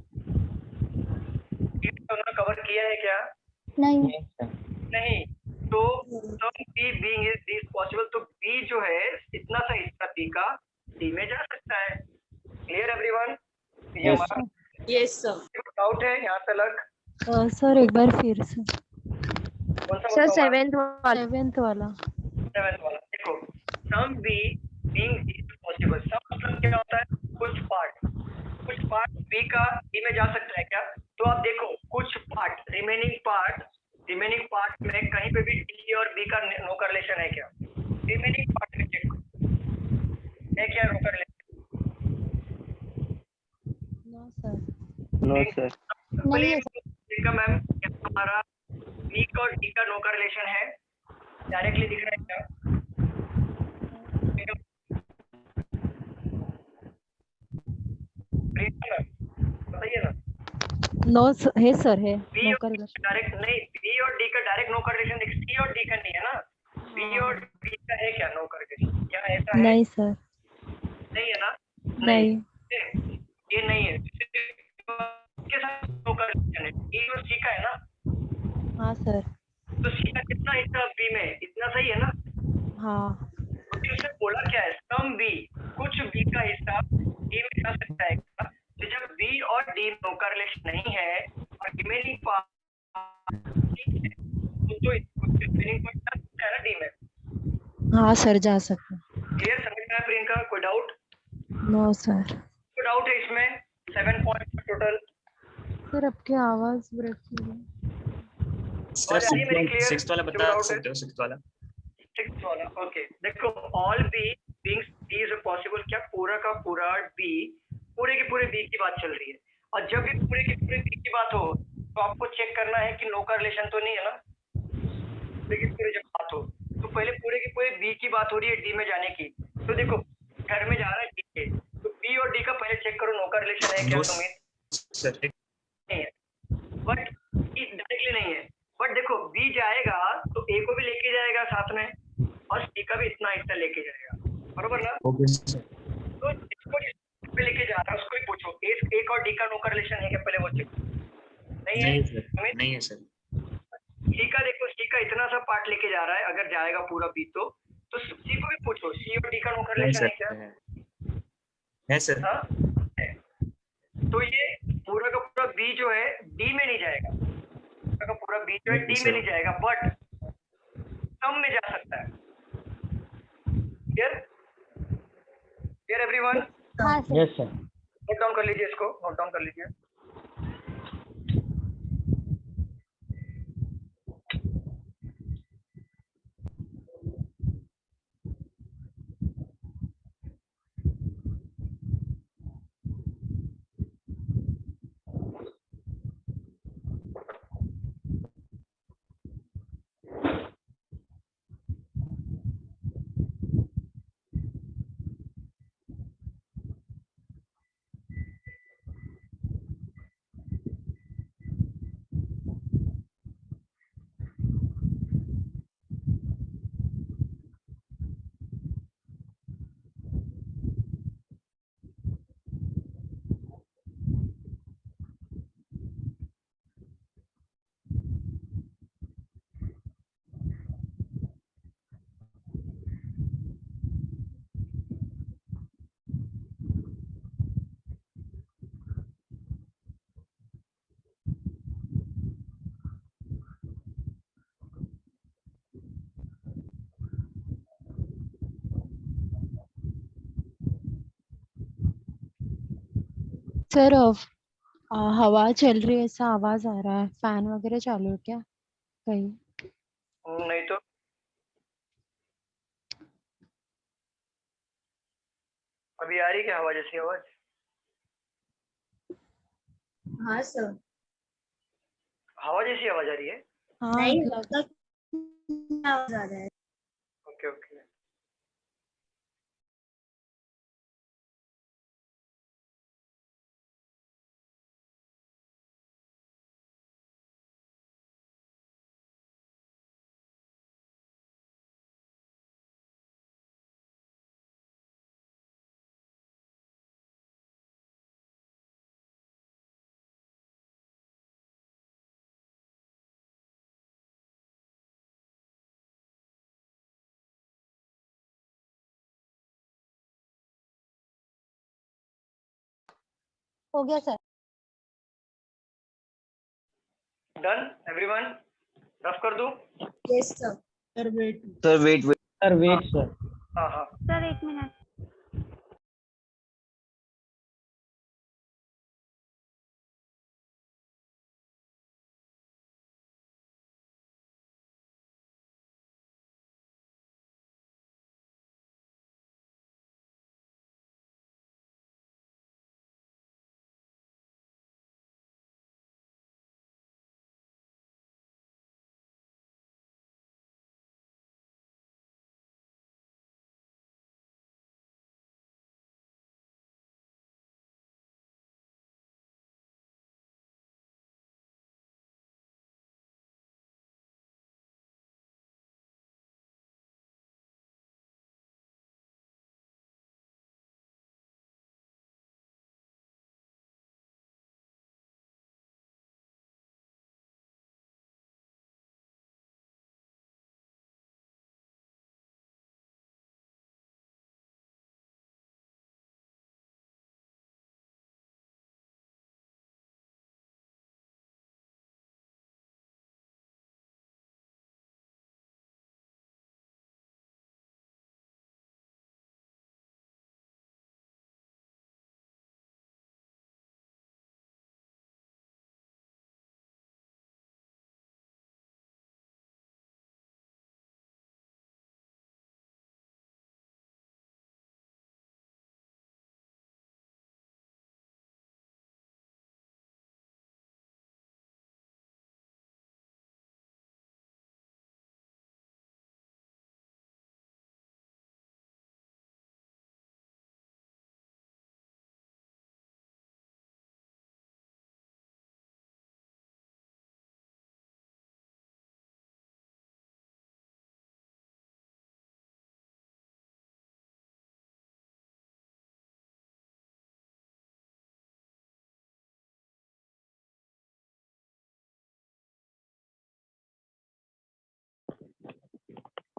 उन्होंने कवर किया है क्या? नहीं। नहीं सर। नहीं। तो some B being is D possible, तो बी जो है इतना सा हिस्सा बी का डी में जा सकता है। Clear everyone? ये Yes, हमारा यस सर। डाउट है यहाँ तक? सर एक बार फिर से। कौन सा सर बताओ? सेवेंथ वाला। सेवेंथ वाला। सेवेंथ वाला देखो, some B being is possible, some मतलब क्या होता है? कुछ पार्ट बी का डी में जा सकता है क्या? तो आप देखो कुछ पार्ट रिमेनिंग पार्ट में कहीं पे भी डी और बी का नो का रिलेशन है क्या? रिमेनिंग पार्ट में चेक है क्या नो का relation? No sir. No sir. नहीं है देखा मैम, हमारा बी और डी का नो का रिलेशन है, डायरेक्टली दिख रहा है क्या? बताइए ना। नो है सर, है बी नो और का रिलेशन। डायरेक्ट नहीं, बी और डी का डायरेक्ट नो का रिलेशन सी और डी का नहीं है ना। बी और डी का है क्या नो का रिलेशन? क्या ऐसा है? नहीं सर। नहीं है ना? नहीं। ये नहीं है। किसके साथ नो का रिलेशन है? डी और सी का है ना। हाँ सर। तो सी का कितना हिस्सा बी में? इतना सही है ना। हाँ। तो उसने बोला क्या है? सम बी, कुछ बी का हिस्सा डी में जा सकता है क्या? तो जब बी और डी नो का रिलेशन नहीं है और रिमेनिंग पार्ट तो रिमेनिंग पार्ट जा सकता है ना डी में। हाँ सर जा सकते। क्लियर? समझ में आया प्रियंका? कोई डाउट? No sir. कोई डाउट है इसमें? 7 पॉइंट टोटल। सर आपकी आवाज ब्रेक हो रही है। सर आ रही है मेरी clear? सिक्स्थ वाला जो बता doubt है? सकते हो, सिक्स्थ वाला। 6 वाला ओके। देखो all B beings D is possible, क्या पूरा का पूरा बी, पूरे के पूरे बी की बात चल रही है। और जब भी पूरे के पूरे बी की बात हो तो आपको चेक करना है कि नो का रिलेशन तो नहीं है ना। पूरे के पूरे जब बात हो तो पहले पूरे के पूरे बी की बात हो रही है डी में जाने की। तो देखो घर में जा रहा है डी के, तो बी और डी का पहले चेक करो नो का रिलेशन है क्या सुमित? सर नहीं है, बट डायरेक्टली नहीं है। बट देखो बी जाएगा तो ए को भी लेके जाएगा साथ में, और सी का भी इतना हिस्सा लेके जाएगा, बरोबर ना? Okay sir. तो जिसको जिस पे लेके जा रहा है उसको ही पूछो ए और डी का नो का रिलेशन है क्या, पहले वो चेक। नहीं है नहीं सर, सुमित? नहीं है सर। सी का देखो, सी का इतना सा पार्ट लेके जा रहा है, अगर जाएगा पूरा बी तो सी को भी पूछो सी और डी का नो का नहीं रिलेशन है सर, क्या? है सर। हाँ है। तो ये पूरा का पूरा बी जो है डी में नहीं जाएगा, पूरा का पूरा बी जो है डी में नहीं जाएगा, बट सम में जा सकता है। क्लियर? Clear everyone? हाँ sir. Yes sir. Note down कर लीजिए, इसको नोट डाउन कर लीजिए। सर हवा चल रही है ऐसा आवाज आ रहा है, फैन वगैरह चालू है क्या कहीं? नहीं तो अभी आ रही क्या हवा जैसी आवाज? हाँ सर। हवा जैसी आवाज आ रही है? हाँ नहीं लग आवाज आ रहा है। Okay okay. हो गया सर। डन एवरीवन, रफ कर दूं? Yes sir. Sir wait. Sir wait wait sir wait sir. हाँ हाँ। सर एक मिनट।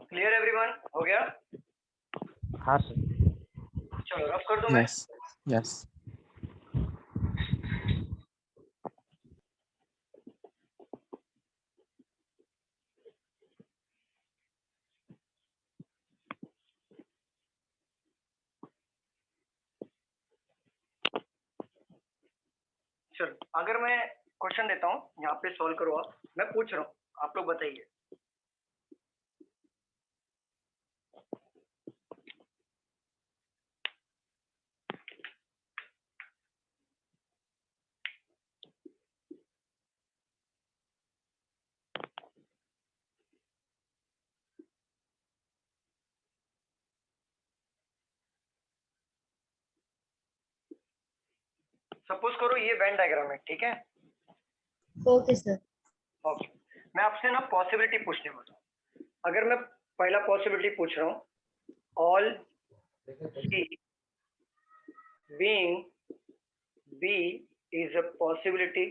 क्लियर एवरीवन, हो गया? हाँ सर। चलो रफ कर दूं मैं? Yes yes. चलो अगर मैं क्वेश्चन देता हूँ, यहाँ पे सॉल्व करो आप, मैं पूछ रहा हूँ, आप लोग बताइए। सपोज करो ये वेन डायग्राम है, ठीक है? Okay sir. ओके, मैं आपसे ना पॉसिबिलिटी पूछने वाला हूँ। अगर मैं पहला पॉसिबिलिटी पूछ रहा हूँ, all C being B is a possibility,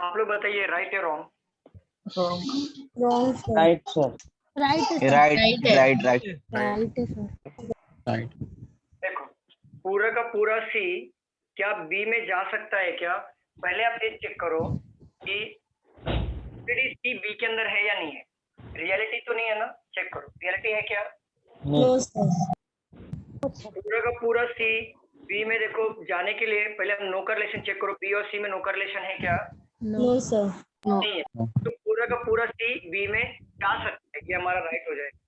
आप लोग बताइए राइट या wrong? Wrong sir. Right sir. Right है सर। राइट Right है। Right right. राइट है सर। राइट। देखो पूरा का पूरा सी क्या बी में जा सकता है क्या? पहले आप ये चेक करो कि सी बी के अंदर है या नहीं है। रियलिटी तो नहीं है ना, चेक करो रियलिटी है क्या? No sir. पूरा का पूरा सी बी में देखो, जाने के लिए पहले हम नो का रिलेशन चेक करो, बी और सी में नो का रिलेशन है क्या? No sir. नहीं है। तो पूरा का पूरा सी बी में जा सकता है, ये हमारा राइट हो जाएगा।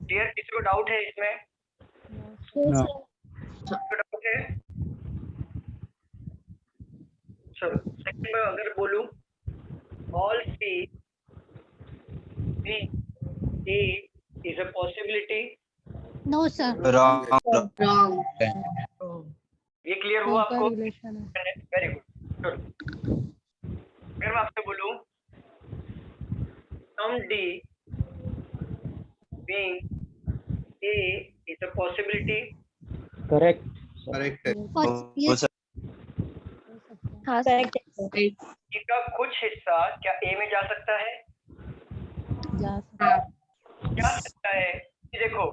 क्लियर? किसी को डाउट है इसमें? नो डाउट है? चलो सेकंड में अगर बोलूं, all C B A is a possibility, no sir. Wrong. ये क्लियर हुआ आपको? रिलेशन है। Very good. अगर मैं आपसे बोलूं, some D being A is a possibility, correct. Correct ये हाँ करेक्ट है सर। इसका कुछ हिस्सा क्या ए में जा सकता है? जा सकता जा सकता है। ये देखो,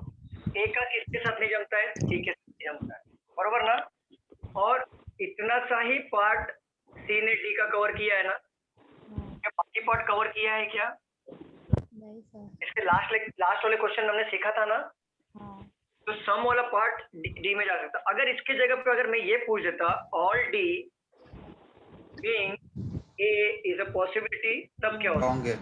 ए का किसके साथ नहीं जमता है? सी के साथ नहीं जमता है, बरोबर ना? और इतना सा ही पार्ट सी ने डी का कवर किया है ना? क्या बाकी पार्ट कवर किया है क्या? नहीं सर। इसके लास्ट वाले क्वेश्चन हमने सीखा था ना? हाँ। तो सम वाला पार्ट डी में जा सकता। अगर इसके जगह पे अगर मैं ये पूछ देता, all D being A is a possibility, तब क्या होता? रॉन्ग है।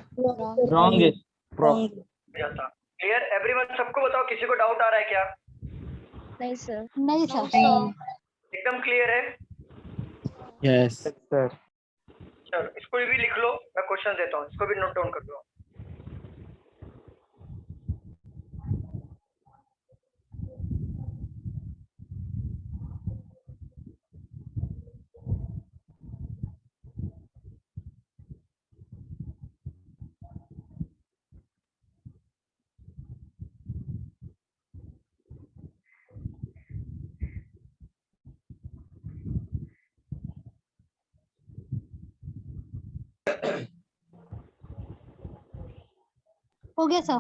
रॉन्ग है। जाता। Clear everyone? सबको बताओ, किसी को डाउट आ रहा है क्या? नहीं सर। नहीं सर। एकदम क्लियर है? Yes sir. चलो इसको भी लिख लो, मैं क्वेश्चन देता हूँ, इसको भी नोट डाउन कर लो। हो गया सर।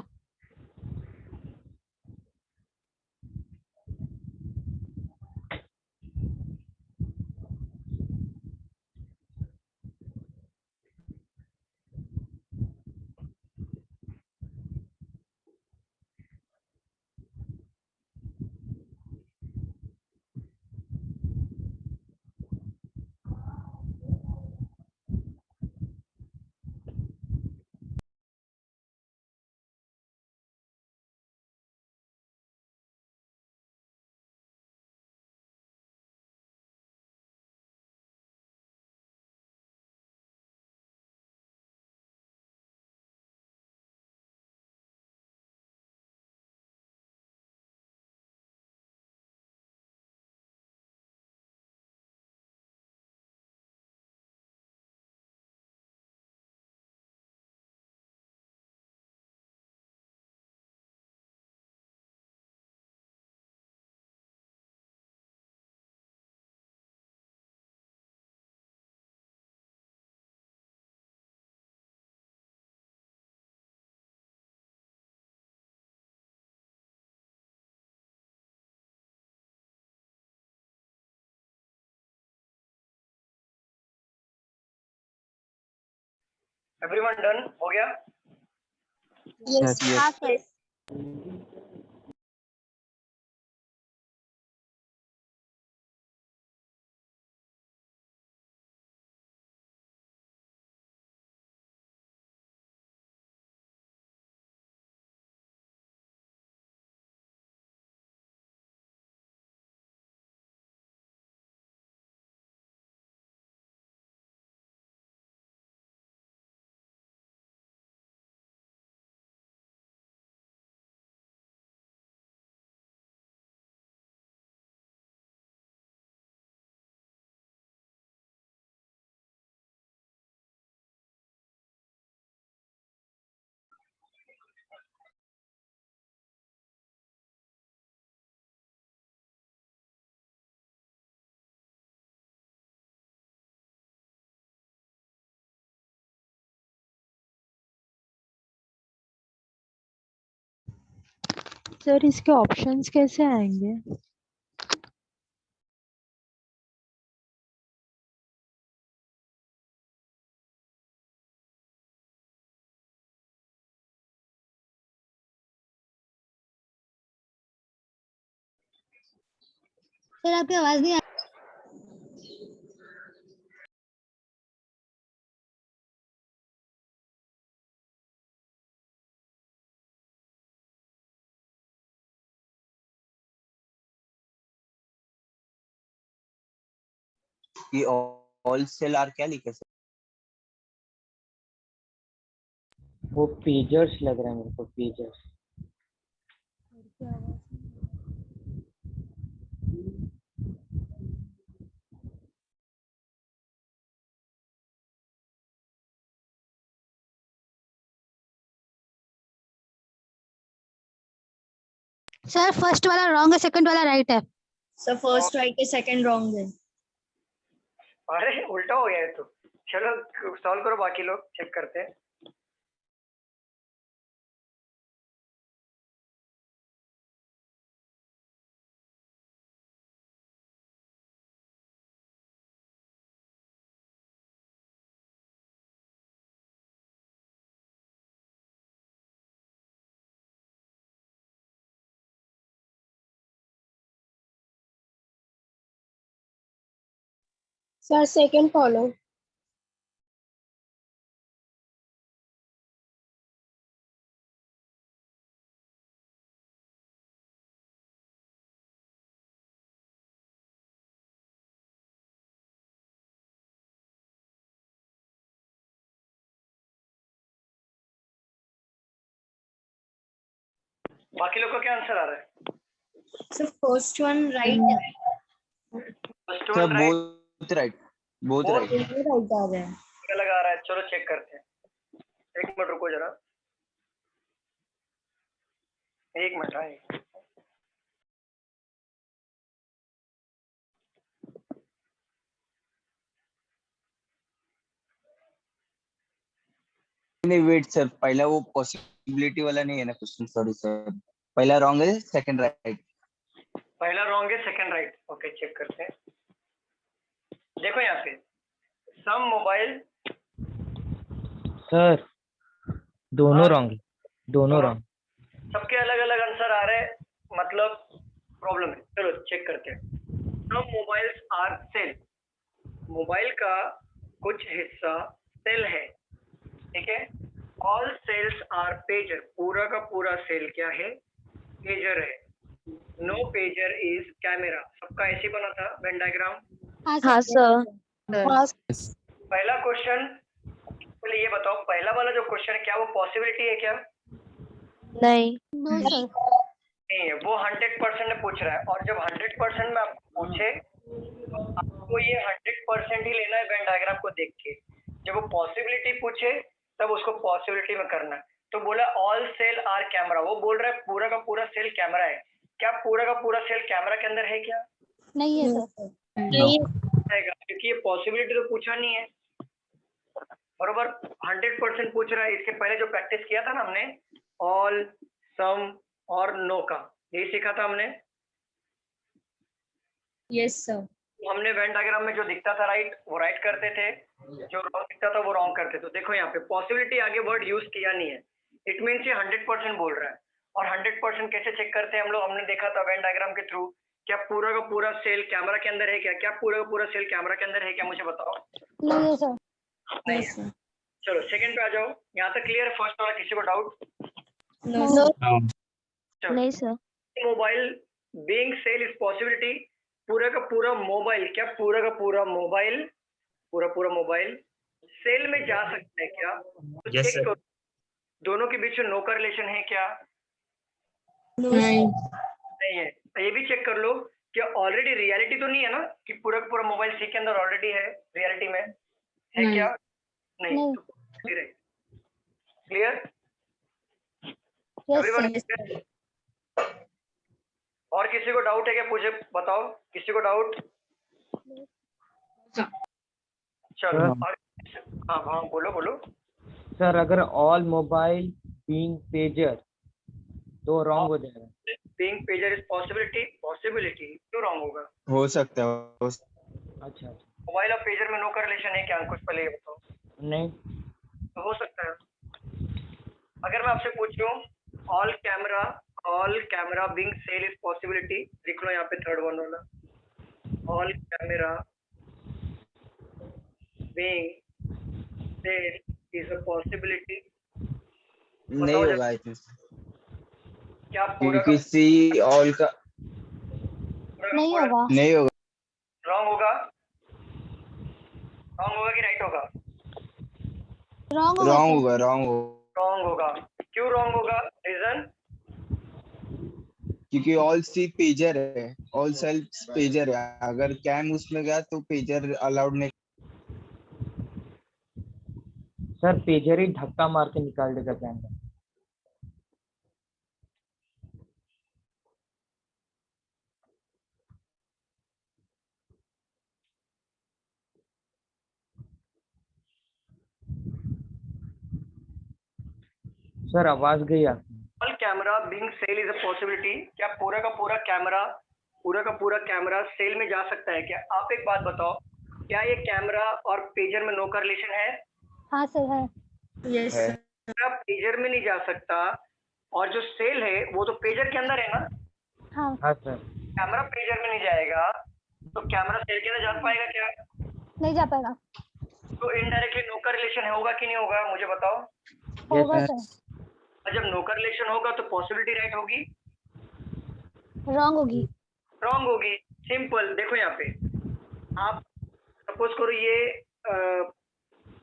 Everyone done? हो गया? यस हाँ सर। सर इसके ऑप्शंस कैसे आएंगे? सर आपकी आवाज नहीं आ कि ऑल सेल आर क्या लिखे सर? वो पेजर्स लग रहा है मेरे को, पेजर्स। सर फर्स्ट वाला रॉन्ग है, सेकंड वाला राइट है। सर फर्स्ट राइट है, सेकंड रॉन्ग है। अरे उल्टा हो गया है तो। चलो सॉल्व करो, बाकी लोग चेक करते हैं। Sir second column. बाकी लोग को क्या आंसर आ रहा है? सर फर्स्ट वन राइट है। First sir one right, both right, both Both right. Right आ रहा है। अलग आ रहा है। चलो चेक करते हैं, एक मिनट रुको जरा, एक मिनट। हाँ नहीं वेट सर, पहला वो पॉसिबिलिटी वाला नहीं है ना क्वेश्चन, सॉरी सर। पहला रॉन्ग है, सेकंड राइट। पहला रॉन्ग है, सेकंड राइट। ओके चेक करते हैं। देखो यहाँ पे सम मोबाइल। सर दोनों हाँ, रॉन्ग है, दोनों रॉन्ग। सबके अलग अलग आंसर आ रहे हैं, मतलब प्रॉब्लम है। चलो चेक करते हैं। सम मोबाइल्स आर सेल, मोबाइल का कुछ हिस्सा सेल है, ठीक है। ऑल सेल्स आर पेजर, पूरा का पूरा सेल क्या है? पेजर है। No pager is camera. सबका ऐसे बना था वेन डायग्राम। हाँ सर। पहला क्वेश्चन, पहले ये बताओ, पहला वाला जो क्वेश्चन है क्या वो पॉसिबिलिटी है क्या? नहीं। No sir. नहीं है, वो 100% पूछ रहा है। और जब 100% में आपको पूछे तो आपको ये 100% ही लेना है वेन डायग्राम को देख के। जब वो पॉसिबिलिटी पूछे तब उसको पॉसिबिलिटी में करना है। तो बोला ऑल सेल आर कैमरा, वो बोल रहा है पूरा का पूरा सेल कैमरा है। क्या पूरा का पूरा सेल कैमरा के अंदर है क्या? नहीं है सर। नहीं रहेगा, क्योंकि ये पॉसिबिलिटी तो पूछा नहीं है। बरोबर 100% पूछ रहा है। इसके पहले जो प्रैक्टिस किया था ना हमने, ऑल, सम और नो का, यही सीखा था हमने। Yes sir. हमने वेन डायग्राम में जो दिखता था राइट, वो राइट करते थे, जो रॉन्ग दिखता था वो रॉन्ग करते थे। तो देखो यहाँ पे पॉसिबिलिटी आगे वर्ड यूज किया नहीं है, इट मीन्स ये 100% बोल रहा है। और 100% कैसे चेक करते हैं हम लोग, हमने देखा था वेन डायग्राम के थ्रू। क्या पूरा का पूरा सेल कैमरा के अंदर है क्या? क्या पूरा का पूरा सेल कैमरा के अंदर है क्या? मुझे बताओ। नहीं है सर। नहीं है। चलो सेकंड पे आ जाओ। यहाँ तक क्लियर है? फर्स्ट वाला किसी को डाउट? नो चलो, नहीं sir. Mobile being cell is possibility. पूरा का पूरा मोबाइल, क्या पूरा का पूरा मोबाइल, पूरा पूरा मोबाइल सेल में जा सकता है क्या? तो Yes, चेक sir. करो दोनों के बीच में नो का रिलेशन है क्या? नहीं नहीं है। ये भी चेक कर लो कि ऑलरेडी रियलिटी तो नहीं है ना कि पूरा का पूरा मोबाइल सी के अंदर ऑलरेडी है, रियलिटी में है क्या? नहीं। क्लियर? Yes everyone? सर। और किसी को डाउट है क्या? मुझे बताओ, किसी को डाउट? चलो हाँ हाँ बोलो बोलो। सर अगर ऑल मोबाइल बीइंग पेजर तो रॉन्ग हो जाएगा। Being pager is possibility, possibility क्यों रॉन्ग होगा? हो सकता है। अच्छा। मोबाइल और पेजर में नो का रिलेशन है क्या? कुछ पहले ये बताओ। नहीं। तो हो सकता है। अगर मैं आपसे पूछूं all camera being cell is possibility, लिख लो यहाँ पे थर्ड वन वाला। all camera being there is a possibility. नहीं बताओ होगा आई थिंक, क्या पूरा क्योंकि सी ऑल का नहीं होगा। नहीं होगा। रॉन्ग होगा? रॉन्ग होगा कि राइट होगा? रॉन्ग होगा रॉन्ग सर। होगा, रॉन्ग होगा, रॉन्ग होगा। क्यों रॉन्ग होगा? रीजन? क्योंकि ऑल सी पेजर है, ऑल सेल्स पेजर है। अगर कैम उसमें गया तो पेजर अलाउड नहीं। सर पेजर ही धक्का मार के निकाल देगा कैमरा। सर आवाज गई आपकी। All camera being cell is a possibility. क्या पूरा का पूरा कैमरा सेल में जा सकता है क्या? आप एक बात बताओ, क्या ये कैमरा और पेजर में नो करलेशन है? हाँ सर है। यस है। सर। कैमरा पेजर में नहीं जा सकता और जो सेल है वो तो पेजर के अंदर है ना। हाँ हाँ सर। कैमरा पेजर में नहीं जाएगा तो कैमरा सेल के अंदर जा पाएगा क्या? नहीं जा पाएगा। तो इनडायरेक्टली नो करलेशन होगा कि नहीं होगा, मुझे बताओ। होगा Yes, सर। और जब नो करलेशन होगा तो पॉसिबिलिटी राइट होगी? रॉन्ग होगी। रॉन्ग होगी। सिंपल। देखो यहाँ पे आप सपोज करो ये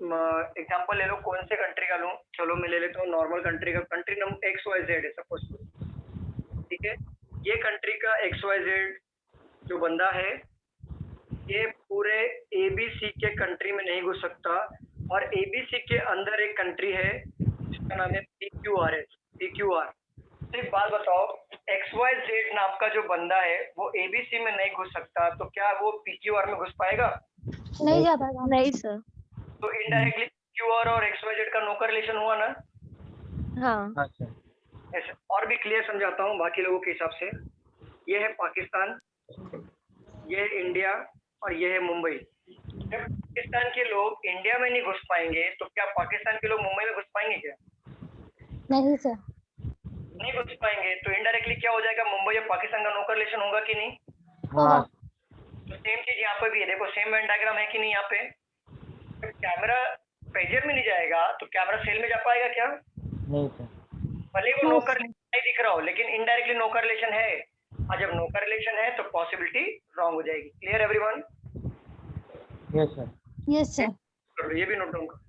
एग्जांपल ले लो, कौन से कंट्री का लूं? चलो मैं ले लेता हूँ नॉर्मल कंट्री का। कंट्री नंबर XYZ है सपोज करो, ठीक है। ये कंट्री का XYZ जो बंदा है ये पूरे ABC के कंट्री में नहीं घुस सकता और ABC के अंदर एक कंट्री है जिसका नाम है PQR। तो एक बात बताओ, XYZ नाम का जो बंदा है वो ABC में नहीं घुस सकता तो क्या वो PQR में घुस पाएगा? नहीं जा पाएगा। नहीं सर। तो इनडायरेक्टली QR और XYZ का नो करलेशन हुआ ना। हाँ। हाँ सर। ऐसे और भी क्लियर समझाता हूँ बाकी लोगों के हिसाब से। ये है पाकिस्तान, ये है इंडिया और ये है मुंबई। जब पाकिस्तान के लोग इंडिया में नहीं घुस पाएंगे तो क्या पाकिस्तान के लोग मुंबई में घुस पाएंगे क्या? नहीं सर। नहीं घुस पाएंगे तो इनडायरेक्टली क्या हो जाएगा, मुंबई और पाकिस्तान का नो करलेशन होगा कि नहीं? होगा। हाँ तो सेम चीज यहाँ पे भी है। देखो सेम वेन डायग्राम है कि नहीं यहाँ पे? जब कैमरा पेजर में नहीं जाएगा तो कैमरा सेल में जा पाएगा क्या? नहीं सर। भले वो No, नो sir. करलेशन नहीं दिख रहा हो लेकिन इनडायरेक्टली नो करलेशन है। और जब नो करलेशन है तो पॉसिबिलिटी रॉन्ग हो जाएगी। Clear everyone? Yes sir. Yes sir. कर लो, ये भी नोट डाउन करो।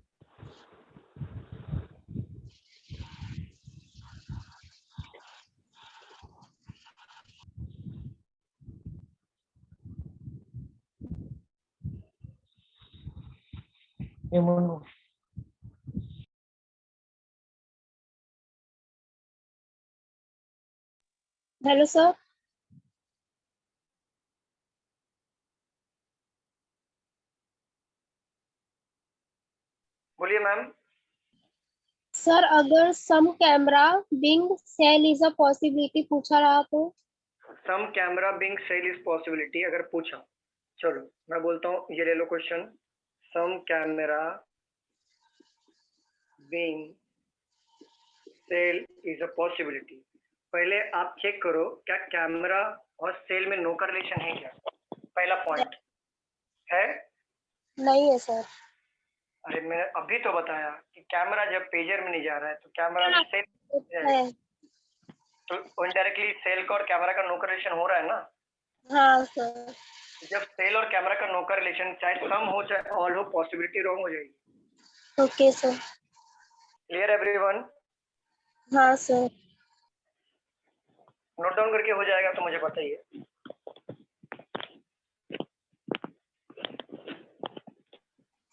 ये मोनू। Hello sir. बोलिए मैम। सर अगर some camera being cell is a possibility पूछा रहा तो? Some camera being cell is possibility अगर पूछा, चलो मैं बोलता हूँ, ये ले लो question. Some camera being cell is a possibility. पहले आप चेक करो क्या कैमरा और सेल में नो करलेशन है क्या? पहला पॉइंट है। नहीं है सर। अरे मैंने अभी तो बताया कि कैमरा जब पेजर में नहीं जा रहा है तो कैमरा में सेल है। तो इनडायरेक्टली सेल का और कैमरा का नो करलेशन हो रहा है ना। हाँ सर। जब सेल और कैमरा का नो करलेशन चाहे सम हो चाहे ऑल हो, पॉसिबिलिटी रॉन्ग हो जाएगी। Okay sir. Clear everyone? हाँ सर। नोट डाउन करके हो जाएगा तो मुझे बताइए।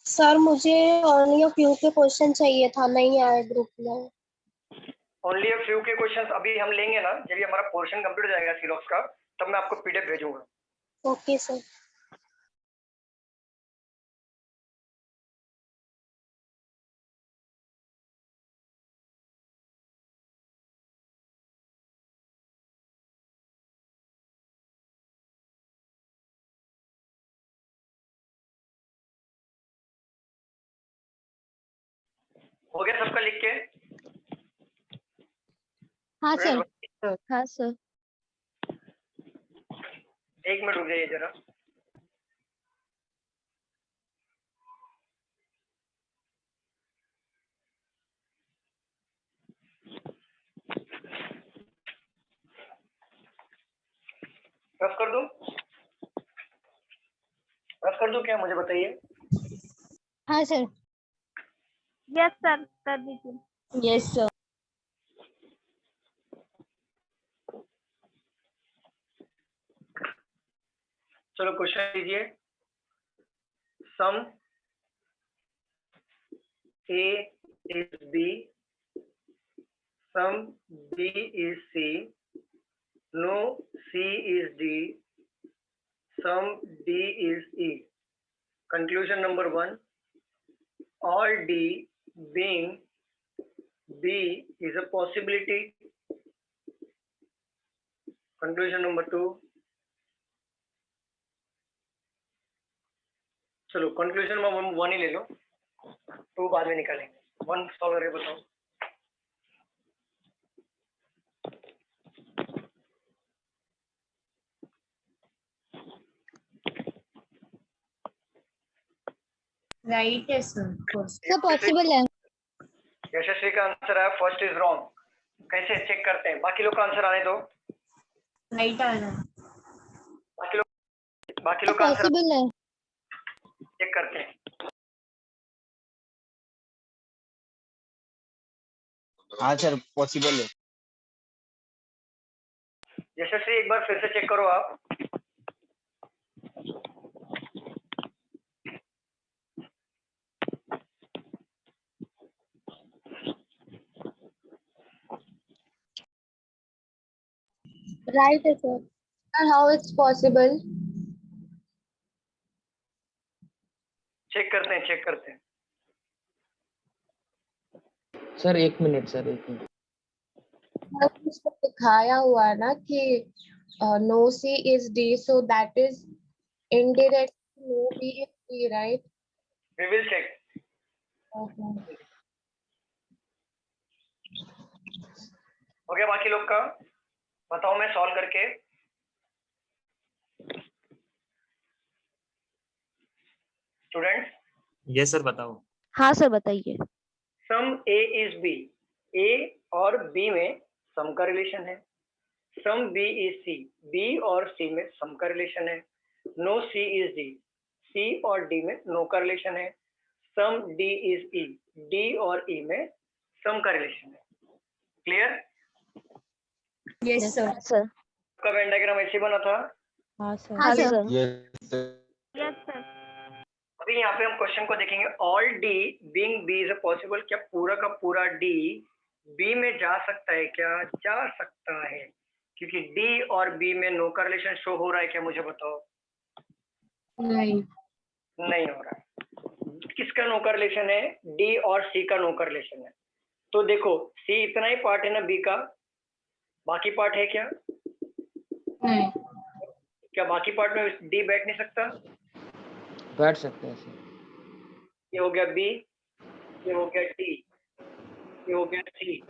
सर मुझे ओनली ऑफ यू के क्वेश्चन चाहिए था, नहीं आया ग्रुप में। ओनली अ फ्यू के क्वेश्चंस अभी हम लेंगे ना, जब ये हमारा पोर्शन कंप्लीट हो जाएगा सीलॉक्स का तब मैं आपको पीडीएफ भेजूंगा। Okay sir. हो गया सबका लिख के? हाँ सर। हाँ सर। एक मिनट रुक जाइए जरा। रफ कर दूं? रफ कर दूं क्या, मुझे बताइए। हाँ सर। यस सर, कर दीजिए। Yes sir. चलो क्वेश्चन लीजिए। सम A is B, sum B is C, no C is D, sum D is E. Conclusion number 1, all D being B is a possibility. Conclusion number 2, चलो conclusion में 1 ही ले लो, 2 बाद में निकालेंगे। 1 सॉल्व करके बताओ। राइट है सर। सर पॉसिबल है। यशस्वी का आंसर है फर्स्ट इज रॉन्ग। कैसे चेक करते हैं? बाकी लोग का आंसर आने दो। राइट आ रहा है। बाकी लोग का आंसर पॉसिबल है। चेक करते हैं। हाँ सर पॉसिबल है। यशस्वी एक बार फिर से चेक करो आप। राइट है sir. And how it's possible? Check करते हैं, चेक करते हैं। Sir 1 minute sir, 1 minute. उसको दिखाया हुआ है ना कि no C is D, so that is indirect no B is D, right? We will check. Okay. हो गया बाकी लोग का? बताओ मैं सॉल्व करके। स्टूडेंट्स यस सर बताओ। हाँ सर बताइए। सम A is B, A और B में सम का रिलेशन है। सम B is C, B और C में सम का रिलेशन है। No C is D, C और D में नो का रिलेशन है। Some D is E, D और E में सम का रिलेशन है। क्लियर? Yes sir. सर। का वेन डायग्राम ऐसे बना था। हाँ सर। हाँ sir. Yes sir. Yes sir. अभी यहाँ पे हम क्वेश्चन को देखेंगे। All D being B is a possible. क्या पूरा का पूरा डी बी में जा सकता है? क्या जा सकता है? क्योंकि डी और बी में नो का रिलेशन शो हो रहा है क्या, मुझे बताओ। नहीं। नहीं हो रहा है। किसका नो का रिलेशन है? डी और सी का नो का रिलेशन है। तो देखो सी इतना ही पार्ट है ना बी का, बाकी पार्ट है क्या? नहीं। क्या बाकी पार्ट में डी बैठ नहीं सकता? बैठ सकते हैं सर। ये हो गया बी, ये हो गया डी, ये हो गया सी।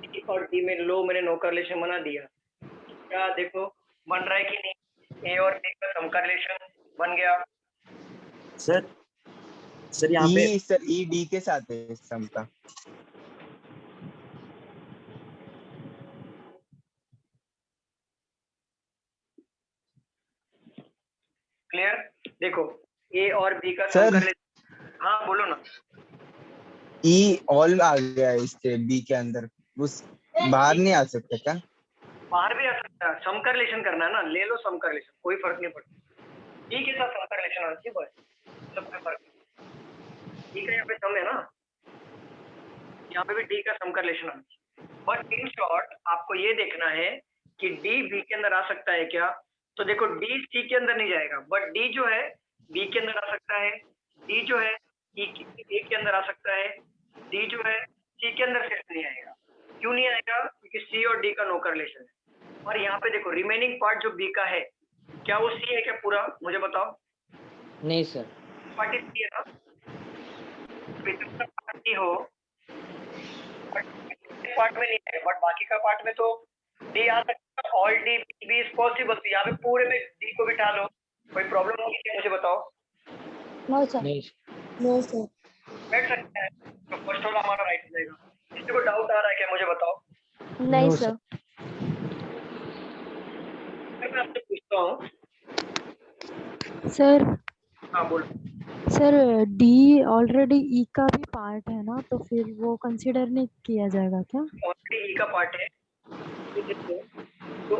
डी और डी में लो मैंने नो का रिलेशन बना दिया। क्या देखो बन रहा है कि नहीं? ए और डी का सम का रिलेशन बन गया। सर यहाँ पे सर ई डी के साथ है सम का। क्लियर? देखो ए और बी का सर। सम का रिलेशन। हाँ बोलो ना। ई ऑल आ गया है इसके बी के अंदर, उस बाहर नहीं आ सकता क्या? बाहर भी आ सकता है। सम का रिलेशन करना है ना, ले लो सम का रिलेशन, कोई फर्क नहीं पड़ता। डी के साथ सम का रिलेशन आना चाहिए बस, सब कोई फर्क नहीं। डी का यहाँ पे सम है ना, यहाँ पे भी डी का सम का रिलेशन आना चाहिए। बट इन शॉर्ट आपको ये देखना है कि डी बी के अंदर आ सकता है क्या। तो देखो डी सी के अंदर नहीं जाएगा, बट डी जो है बी के अंदर आ सकता है। डी जो है ए के अंदर आ सकता है। डी जो है सी के अंदर सिर्फ नहीं आएगा। क्यों नहीं आएगा? क्योंकि सी और डी का नो का रिलेशन है। और यहाँ पे देखो रिमेनिंग पार्ट जो बी का है, क्या वो सी है क्या पूरा, मुझे बताओ। नहीं सर। पार्ट सी है ना, पार्टी हो पार्ट में नहीं है, बट बाकी का पार्ट में तो डी आ सकता है। All D B is possible. तो यहाँ पे पूरे में डी को बिठा लो, कोई प्रॉब्लम होगी क्या, मुझे बताओ। No sir. नहीं नो सर। बैठ सकते हैं, तो फर्स्ट वाला हमारा राइट हो जाएगा। किसी को डाउट आ रहा है क्या, मुझे बताओ। नहीं सर। मैं आपसे बोलता हूँ। सर हाँ बोलो। सर डी ऑलरेडी ई का भी पार्ट है ना, तो फिर वो कंसीडर नहीं किया जाएगा क्या? ऑलरेडी ई का पार्ट है तो देखो, तो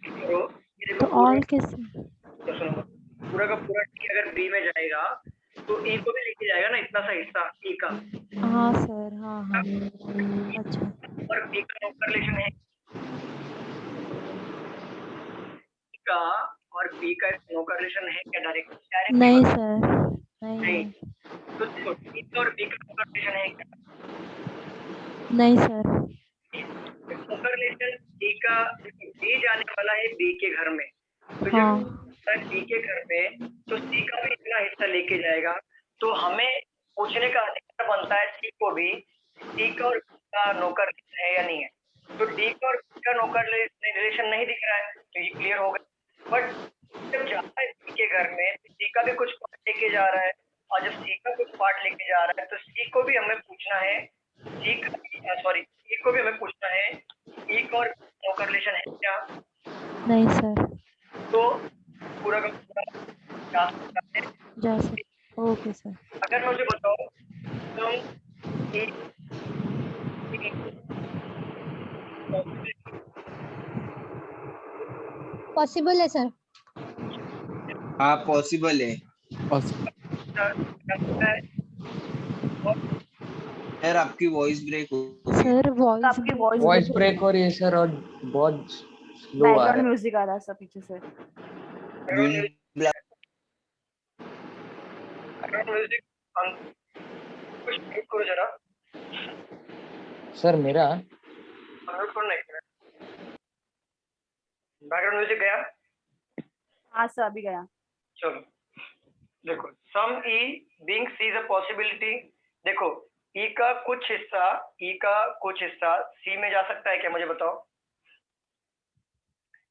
करो ये तो देखो ऑल कैसे? तो सुनो, पूरा का पूरा टी अगर बी में जाएगा तो ई को भी लेके जाएगा ना, इतना सा हिस्सा ई का। हाँ सर, हाँ हाँ, अच्छा। और बी का नो करलेशन है का, और बी का नो करलेशन है क्या डायरेक्ट? नहीं सर, नहीं नहीं। नहीं तो देखो टी और बी का नो करलेशन है क्या? नहीं सर। नो करलेशन डी का, डी जाने वाला है बी के घर में, तो जब हाँ डी के घर में तो सी का भी इतना हिस्सा लेके जाएगा, तो हमें पूछने का अधिकार बनता है सी को भी, डी का और बी का नौकर है या नहीं है। तो डी का और बी का नौकर रिलेशन नहीं दिख रहा है, तो ये क्लियर हो गया। बट जब जा रहा है सी के घर में तो सी का भी कुछ पार्ट लेके जा रहा है, और जब सी का कुछ पार्ट लेके जा रहा है तो सी को भी हमें पूछना है, सी को भी हमें पूछना है ई का और नौकर रिलेशन है क्या? नहीं सर। तो पूरा का पूरा जा सकता है। जा सकते, ओके सर। अगर मुझे बताओ तो पॉसिबल है सर। हाँ पॉसिबल है। यार आपकी वॉइस ब्रेक हो रही है। सर आपकी वॉइस ब्रेक हो रही है सर, और बहुत स्लो आ रहा बैकग्राउंड है। म्यूजिक आ रहा है सब पीछे से। म्यूजिक कुछ म्यूट करो जरा। सर मेरा म्यूट करो नहीं, बैकग्राउंड म्यूजिक गया। हाँ सर अभी गया। चलो देखो, some E being C is a possibility. देखो ई का कुछ हिस्सा सी में जा सकता है क्या, मुझे बताओ।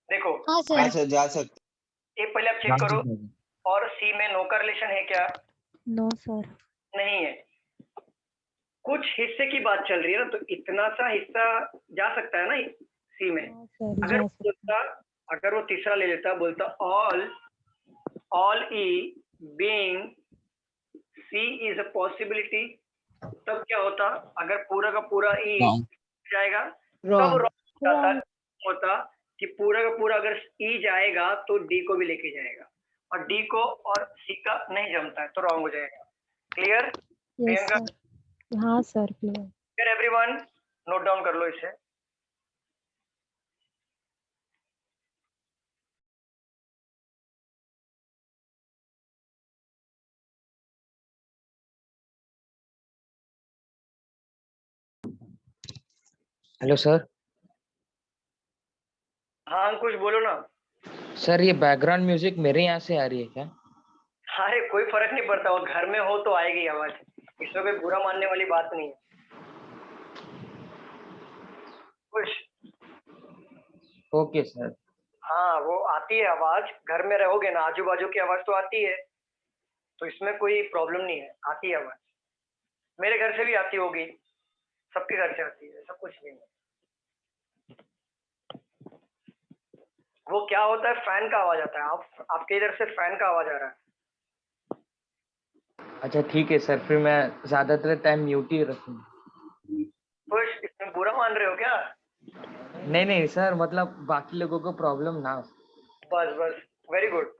देखो हाँ हाँ सर। सर जा सकते। एक पहले आप चेक करो, और सी में नो का रिलेशन है क्या? No sir. नहीं है। कुछ हिस्से की बात चल रही है ना, तो इतना सा हिस्सा जा सकता है ना सी में। हाँ सर, अगर जा सकते। अगर वो तीसरा ले लेता, बोलता all E being C is a possibility, तब क्या होता? अगर पूरा का पूरा ई जाएगा तब होता कि पूरा का पूरा अगर ई जाएगा तो डी को भी लेके जाएगा, और डी को और सी का नहीं जमता है तो रॉन्ग हो जाएगा। Clear yes Priyanka? सर, हाँ sir clear. Clear everyone? Note down कर लो इसे। Hello sir. हाँ अंकुश बोलो ना। सर ये बैकग्राउंड म्यूजिक मेरे यहाँ से आ रही है क्या? अरे कोई फर्क नहीं पड़ता, वो घर में हो तो आएगी आवाज, इसमें कोई बुरा मानने वाली बात नहीं है। खुश? Okay sir. हाँ वो आती है आवाज, घर में रहोगे ना आजू बाजू की आवाज तो आती है, तो इसमें कोई प्रॉब्लम नहीं है, आती है आवाज। मेरे घर से भी आती होगी, सबके घर से आती है, सब कुछ नहीं है। वो क्या होता है, फैन का आवाज आता है, आपके इधर से फैन का आवाज आ रहा है। अच्छा ठीक है सर, फिर मैं ज्यादातर टाइम म्यूट ही रखूंगा। खुश? इसमें बुरा मान रहे हो क्या? नहीं नहीं सर, मतलब बाकी लोगों को प्रॉब्लम ना हो। बस बस, वेरी गुड।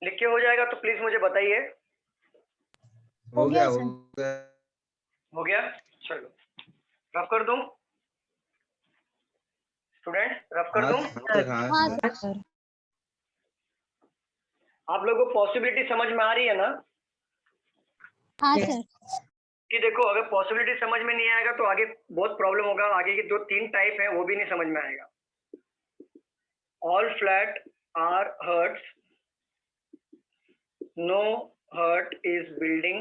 लिख के हो जाएगा तो प्लीज मुझे बताइए। हो गया हो सर। गया। हो गया? चलो रफ कर दूं स्टूडेंट, रफ कर हाँ दूं? सर हाँ हाँ सर। सर। आप लोगों को पॉसिबिलिटी समझ में आ रही है ना? हाँ सर। कि देखो अगर पॉसिबिलिटी समझ में नहीं आएगा तो आगे बहुत प्रॉब्लम होगा, आगे की जो 3 टाइप है वो भी नहीं समझ में आएगा। All flat are huts, no hut is building,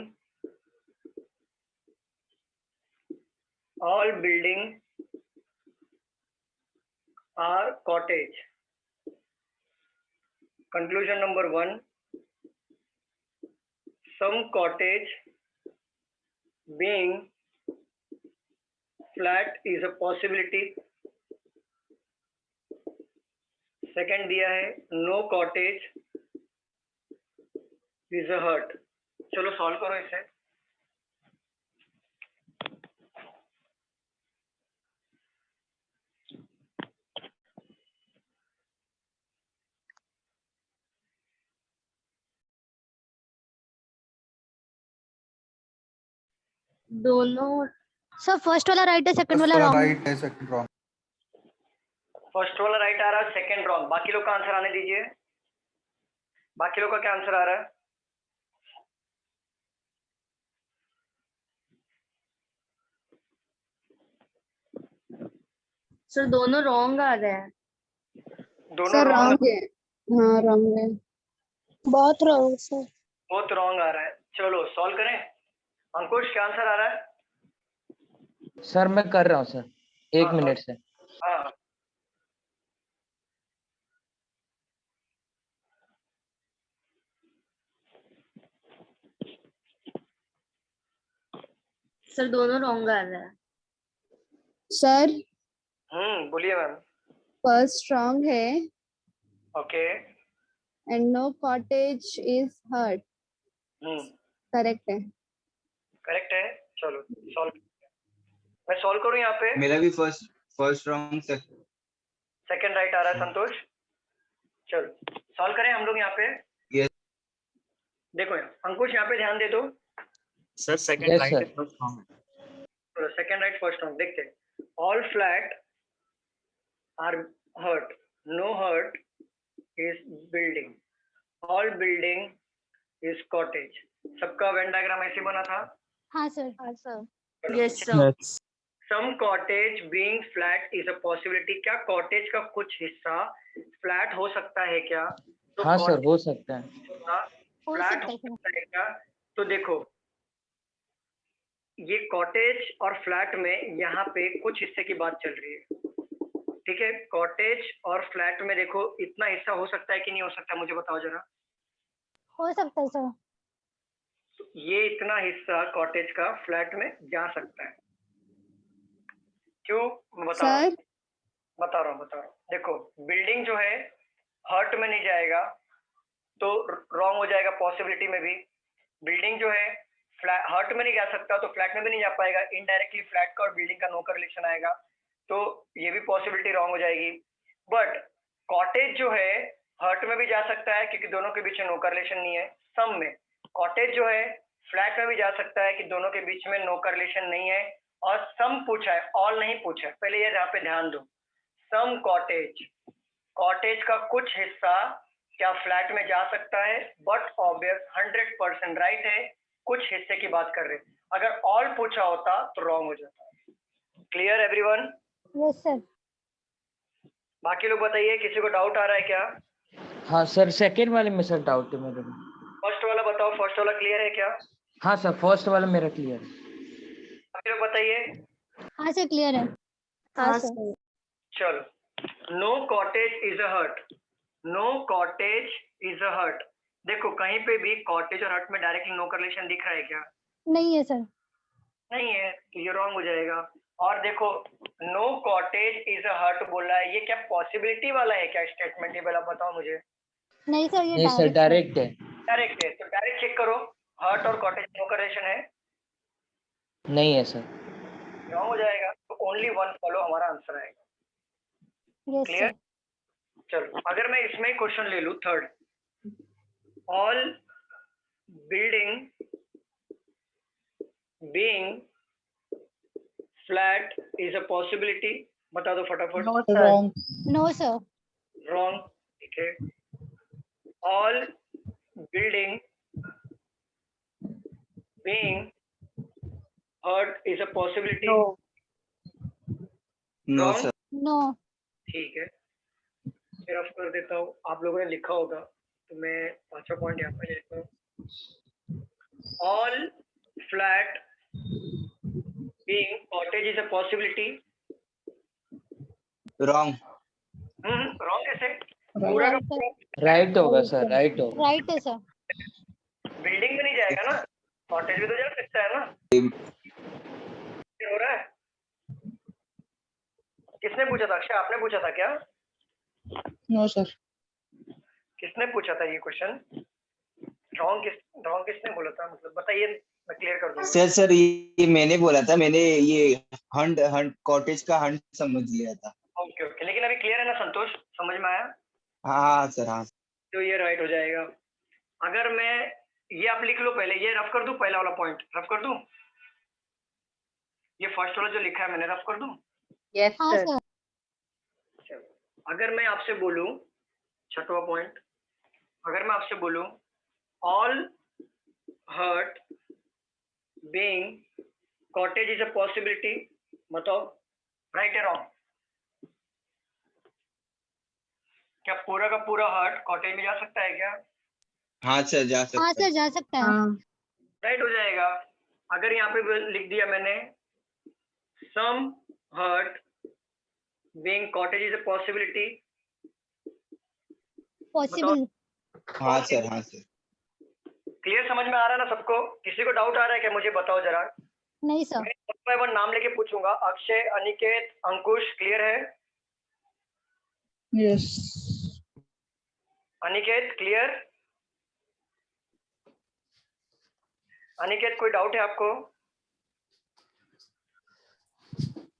all building are cottage. Conclusion number 1, some cottage being flat is a possibility. Second दिया है no cottage is a hut. चलो सॉल्व करो इसे. दोनों सर फर्स्ट वाला राइट है second वाला wrong right है सेकंड रॉन्ग. फर्स्ट वाला राइट आ रहा है, सेकंड रॉन्ग. बाकी लोग का आंसर आने दीजिए. बाकी लोग का क्या आंसर आ रहा है? सर दोनों रॉन्ग आ रहे हैं. दोनों सर रॉन्ग. रॉन्ग है. हाँ रॉन्ग है. बहुत रॉन्ग सर. बहुत रॉन्ग आ रहा है. चलो सॉल्व करें. अंकुश क्या आंसर आ रहा है? सर मैं कर रहा हूँ सर, एक हाँ, मिनट से. हाँ सर दोनों रॉन्ग आ रहे हैं. सर बोलिए मैम. फर्स्ट रॉन्ग है okay. And no cottage is hut. Correct है. करेक्ट है. चलो सॉल्व. मैं सॉल्व करूं यहाँ पे. मेरा भी फर्स्ट रॉन्ग सेकंड राइट आ रहा है संतोष. चलो सॉल्व करें हम लोग यहाँ पे. Yes. देखो अंकुश यहाँ पे ध्यान दे दो. Sir second Yes, right sir. है, फर्स्ट रॉन्ग है. Second right first wrong. देखते हैं. All flat are hut, no hut is building, all building is cottage. सबका वेन डायग्राम ऐसे बना था. हाँ sir. Yes sir. Some cottage being flat is a possibility. क्या कॉटेज का कुछ हिस्सा फ्लैट हो सकता है क्या? तो हाँ सर हो सकता है. हो फ्लैट सकता हो है सर. सकता है क्या? तो देखो ये कॉटेज और फ्लैट में यहाँ पे कुछ हिस्से की बात चल रही है. ठीक है. कॉटेज और फ्लैट में देखो इतना हिस्सा हो सकता है कि नहीं हो सकता, मुझे बताओ जरा. हो सकता है सर. ये इतना हिस्सा कॉटेज का फ्लैट में जा सकता है. क्यों? मैं बता रहा हूँ. देखो बिल्डिंग जो है हर्ट में नहीं जाएगा तो रॉन्ग हो जाएगा. पॉसिबिलिटी में भी बिल्डिंग जो है हर्ट में नहीं जा सकता तो फ्लैट में भी नहीं जा पाएगा. इनडायरेक्टली फ्लैट का और बिल्डिंग का नो रिलेशन आएगा तो ये भी पॉसिबिलिटी रॉन्ग हो जाएगी. बट कॉटेज जो है हर्ट में भी जा सकता है क्योंकि दोनों के बीच में नो रिलेशन नहीं है. सम में कॉटेज जो है फ्लैट में भी जा सकता है कि दोनों के बीच में नो रिलेशन नहीं है. और सम पूछा है, ऑल नहीं पूछा है. पहले ये यहाँ पे ध्यान दो. सम कॉटेज का कुछ हिस्सा क्या फ्लैट में जा सकता है. बट ऑब्वियस 100% राइट है. कुछ हिस्से की बात कर रहे हैं. अगर ऑल पूछा होता तो रॉन्ग हो जाता. Clear everyone? Yes sir. बाकी लोग बताइए, किसी को डाउट आ रहा है क्या? हाँ सर सेकंड वाले में सर डाउट है मेरे को. फर्स्ट वाला बताओ. फर्स्ट वाला क्लियर है क्या? हाँ सर फर्स्ट वाला मेरा क्लियर है. बाकी लोग बताइए. हाँ सर क्लियर है. हाँ सर. चलो. No cottage is a hut. No cottage is a hut. देखो कहीं पे भी कॉटेज और हर्ट में डायरेक्टली नो रिलेशन दिख रहा है क्या? नहीं है सर. नहीं है तो ये रॉन्ग हो जाएगा. और देखो no cottage is a hut बोल रहा है, ये क्या पॉसिबिलिटी वाला है क्या स्टेटमेंट? ये पहले बताओ मुझे. नहीं सर ये नहीं सर डायरेक्ट है. डायरेक्ट है तो डायरेक्ट चेक करो. हर्ट और कॉटेज नो रिलेशन है? नहीं है सर. रॉन्ग हो जाएगा. तो ओनली वन फॉलो हमारा आंसर आएगा. Yes clear? सर. चलो अगर मैं इसमें क्वेश्चन ले लूं third. All building being flat is a possibility. बता दो फटाफट. No sir. रॉन्ग. ठीक है. All building being hut is a possibility. No sir. No. ठीक है. फिर ऑफ कर देता हूँ. आप लोगों ने लिखा होगा तो मैं 5वां पॉइंट यहाँ पे लिखता हूँ. All flat being cottage is a possibility. Wrong. Wrong कैसे? पूरा का पूरा राइट होगा सर, राइट होगा। राइट है सर। बिल्डिंग में नहीं जाएगा ना, कॉटेज में तो जा सकता है ना। क्या हो रहा है? किसने पूछा था? अक्षय आपने पूछा था क्या? No sir. किसने पूछा था ये क्वेश्चन? रॉन्ग किसने बोला था? मतलब बताइए, मैं क्लियर कर दूंगा। सर ये मैंने बोला था, मैंने ये हंट कॉटेज का हंट समझ लिया था। ओके, लेकिन अभी क्लियर है ना संतोष? समझ में आया? हाँ सर, हाँ। तो ये राइट हो जाएगा। अगर मैं ये आप लिख लो पहले, ये रफ कर दूं, पहला वाला पॉइंट रफ कर दूं, ये फर्स्ट वाला जो लिखा है मैंने रफ कर दूं। यस हाँ सर। सर। अगर मैं आपसे बोलूं, छठवां पॉइंट, अगर मैं आपसे बोलूं all hut being cottage is a possibility, बताओ राइट है रॉन्ग? क्या पूरा का पूरा हर्ट कॉटेज में जा सकता है क्या? हाँ सर, जा सकता हाँ है। सर, जा सकता है। राइट हो जाएगा। अगर यहाँ पे लिख दिया मैंने some hurt being cottage is a possibility, possible. हाँ सर, हाँ सर। क्लियर समझ में आ रहा है ना सबको? किसी को डाउट आ रहा है क्या? मुझे बताओ जरा। नहीं सर। मैं वन बाय वन नाम लेके पूछूंगा। अक्षय, अनिकेत, अंकुश, क्लियर है? यस। अनिकेत क्लियर? अनिकेत कोई डाउट है आपको?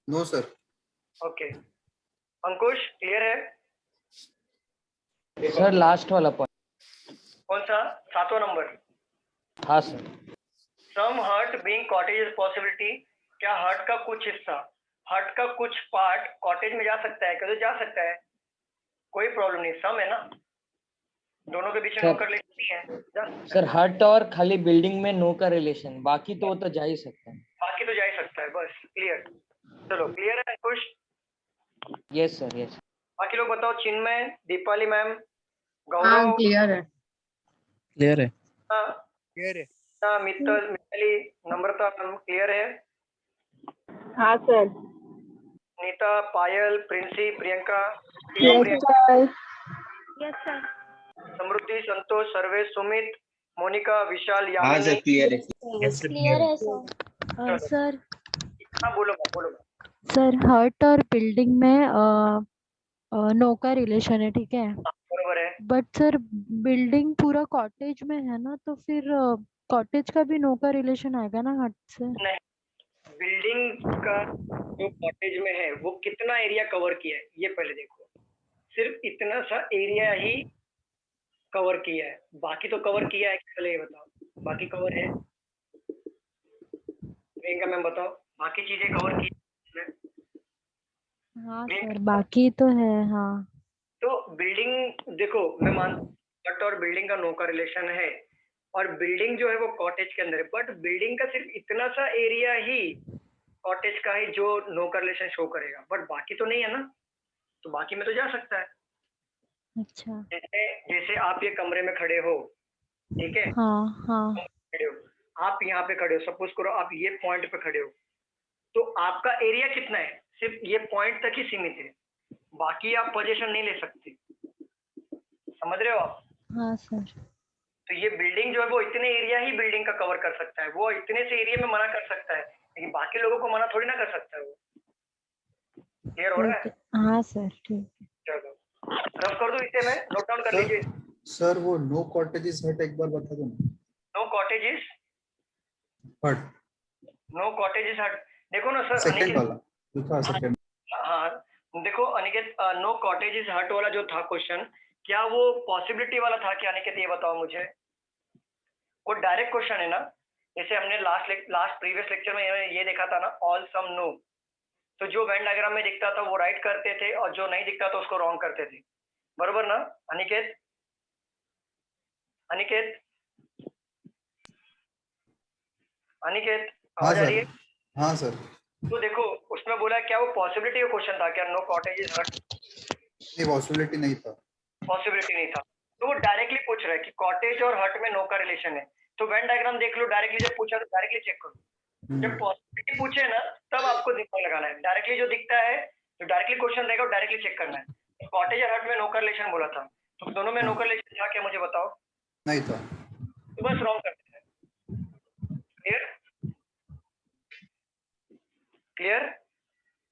No sir. Okay, Ankush clear है? सर लास्ट वाला पॉइंट। कौन सा? 7वां नंबर। हाँ sir. Some hurt being cottage is possibility, क्या हर्ट का कुछ हिस्सा, हर्ट का कुछ पार्ट कॉटेज में जा सकता है? कैसे जा सकता है? कोई प्रॉब्लम नहीं, सम है ना, दोनों के बीच में नो कर लेनी है। जा सकता है। सर हट और खाली बिल्डिंग में नो का रिलेशन, बाकी तो वो तो जा ही सकता है। बाकी तो जा ही सकता है, बस क्लियर। चलो क्लियर है अंकुश? Yes sir, yes. बाकी लोग बताओ, चिन्मय, दीपाली मैम, हाँ गौरव, क्लियर है। क्लियर है। क्लियर है। मित्तल, मिताली, नम्रता मैम क्लियर है? हाँ सर। नीता, पायल, प्रिंसी, प्रियंका, यस सर। समृद्धि, संतोष, सर्वेश, सुमित, मोनिका, विशाल, हाँ सर, यामिनी। क्लियर है। क्लियर है सर। सर हाँ बोलो बोलो। सर हर्ट और बिल्डिंग में नो का रिलेशन है, ठीक है, बरोबर है। बट सर बिल्डिंग पूरा कॉटेज में है ना, तो फिर कॉटेज का भी नो का रिलेशन आएगा ना हट से? नहीं, बिल्डिंग का जो कॉटेज में है वो कितना एरिया कवर किया है ये पहले देखो। सिर्फ इतना सा एरिया ही कवर किया है, बाकी तो कवर किया है? पहले ये बताओ, बाकी कवर है? प्रियंका मैम बताओ, बाकी चीजें कवर की है? हाँ सर, बाकी तो है। हाँ तो बिल्डिंग देखो, मैं मानता हूं और बिल्डिंग का नो का रिलेशन है, और बिल्डिंग जो है वो कॉटेज के अंदर है, बट बिल्डिंग का सिर्फ इतना सा एरिया ही कॉटेज का ही जो नो का रिलेशन शो करेगा, बट बाकी तो नहीं है ना, तो बाकी में तो जा सकता है। अच्छा। जैसे आप ये कमरे में खड़े हो, ठीक है, हाँ खड़े हो, आप यहाँ पे खड़े हो, सपोज करो आप ये पॉइंट पे खड़े हो, तो आपका एरिया कितना है? सिर्फ ये पॉइंट तक ही सीमित है, बाकी आप पोजीशन नहीं ले सकते। समझ रहे हो आप? हाँ सर। तो ये बिल्डिंग जो है वो इतने एरिया ही बिल्डिंग का कवर कर सकता है, वो इतने से एरिया में मना कर सकता है, लेकिन बाकी लोगों को मना थोड़ी ना कर सकता है वो। क्लियर हो रहा है? हाँ सर, ठीक है। चलो रफ कर दो, इसे मैं नोट डाउन कर लीजिए। सर वो नो कॉटेजेस हट एक बार बता दो ना। नो कॉटेजेस हट, नो कॉटेजेस हट, देखो ना सर, सेकंड वाला जो था, सेकंड। हाँ देखो अनिकेत, नो कॉटेजेस हट वाला जो था क्वेश्चन, क्या वो पॉसिबिलिटी वाला था क्या अनिकेत? ये बताओ मुझे। वो डायरेक्ट क्वेश्चन है ना, जैसे हमने लास्ट प्रीवियस लेक्चर में ये देखा था ना, ऑल सम नो, तो जो वेन डायग्राम में दिखता था वो राइट करते थे और जो नहीं दिखता था उसको रॉन्ग करते थे, बरोबर ना अनिकेत? अनिकेत अनिकेत आवाज आ रही है? हाँ सर। तो देखो उसमें बोला क्या वो पॉसिबिलिटी का क्वेश्चन था क्या? नो कॉटेजेस हट नहीं, पॉसिबिलिटी नहीं था। पॉसिबिलिटी नहीं था, तो वो डायरेक्टली पूछ रहा है कि कॉटेज और हट में नो का रिलेशन है, तो वेन डायग्राम देख लो, डायरेक्टली जब पूछा तो डायरेक्टली चेक करो, जब पॉसिबिलिटी पूछे ना तब आपको दिमाग लगाना है। डायरेक्टली जो दिखता है, जो डायरेक्टली क्वेश्चन रहेगा, डायरेक्टली चेक करना है। कॉटेज और हट में नो करलेशन बोला था, तो दोनों में नो करलेशन था क्या, मुझे बताओ। नहीं था। तो बस रॉन्ग करते हैं। Clear clear.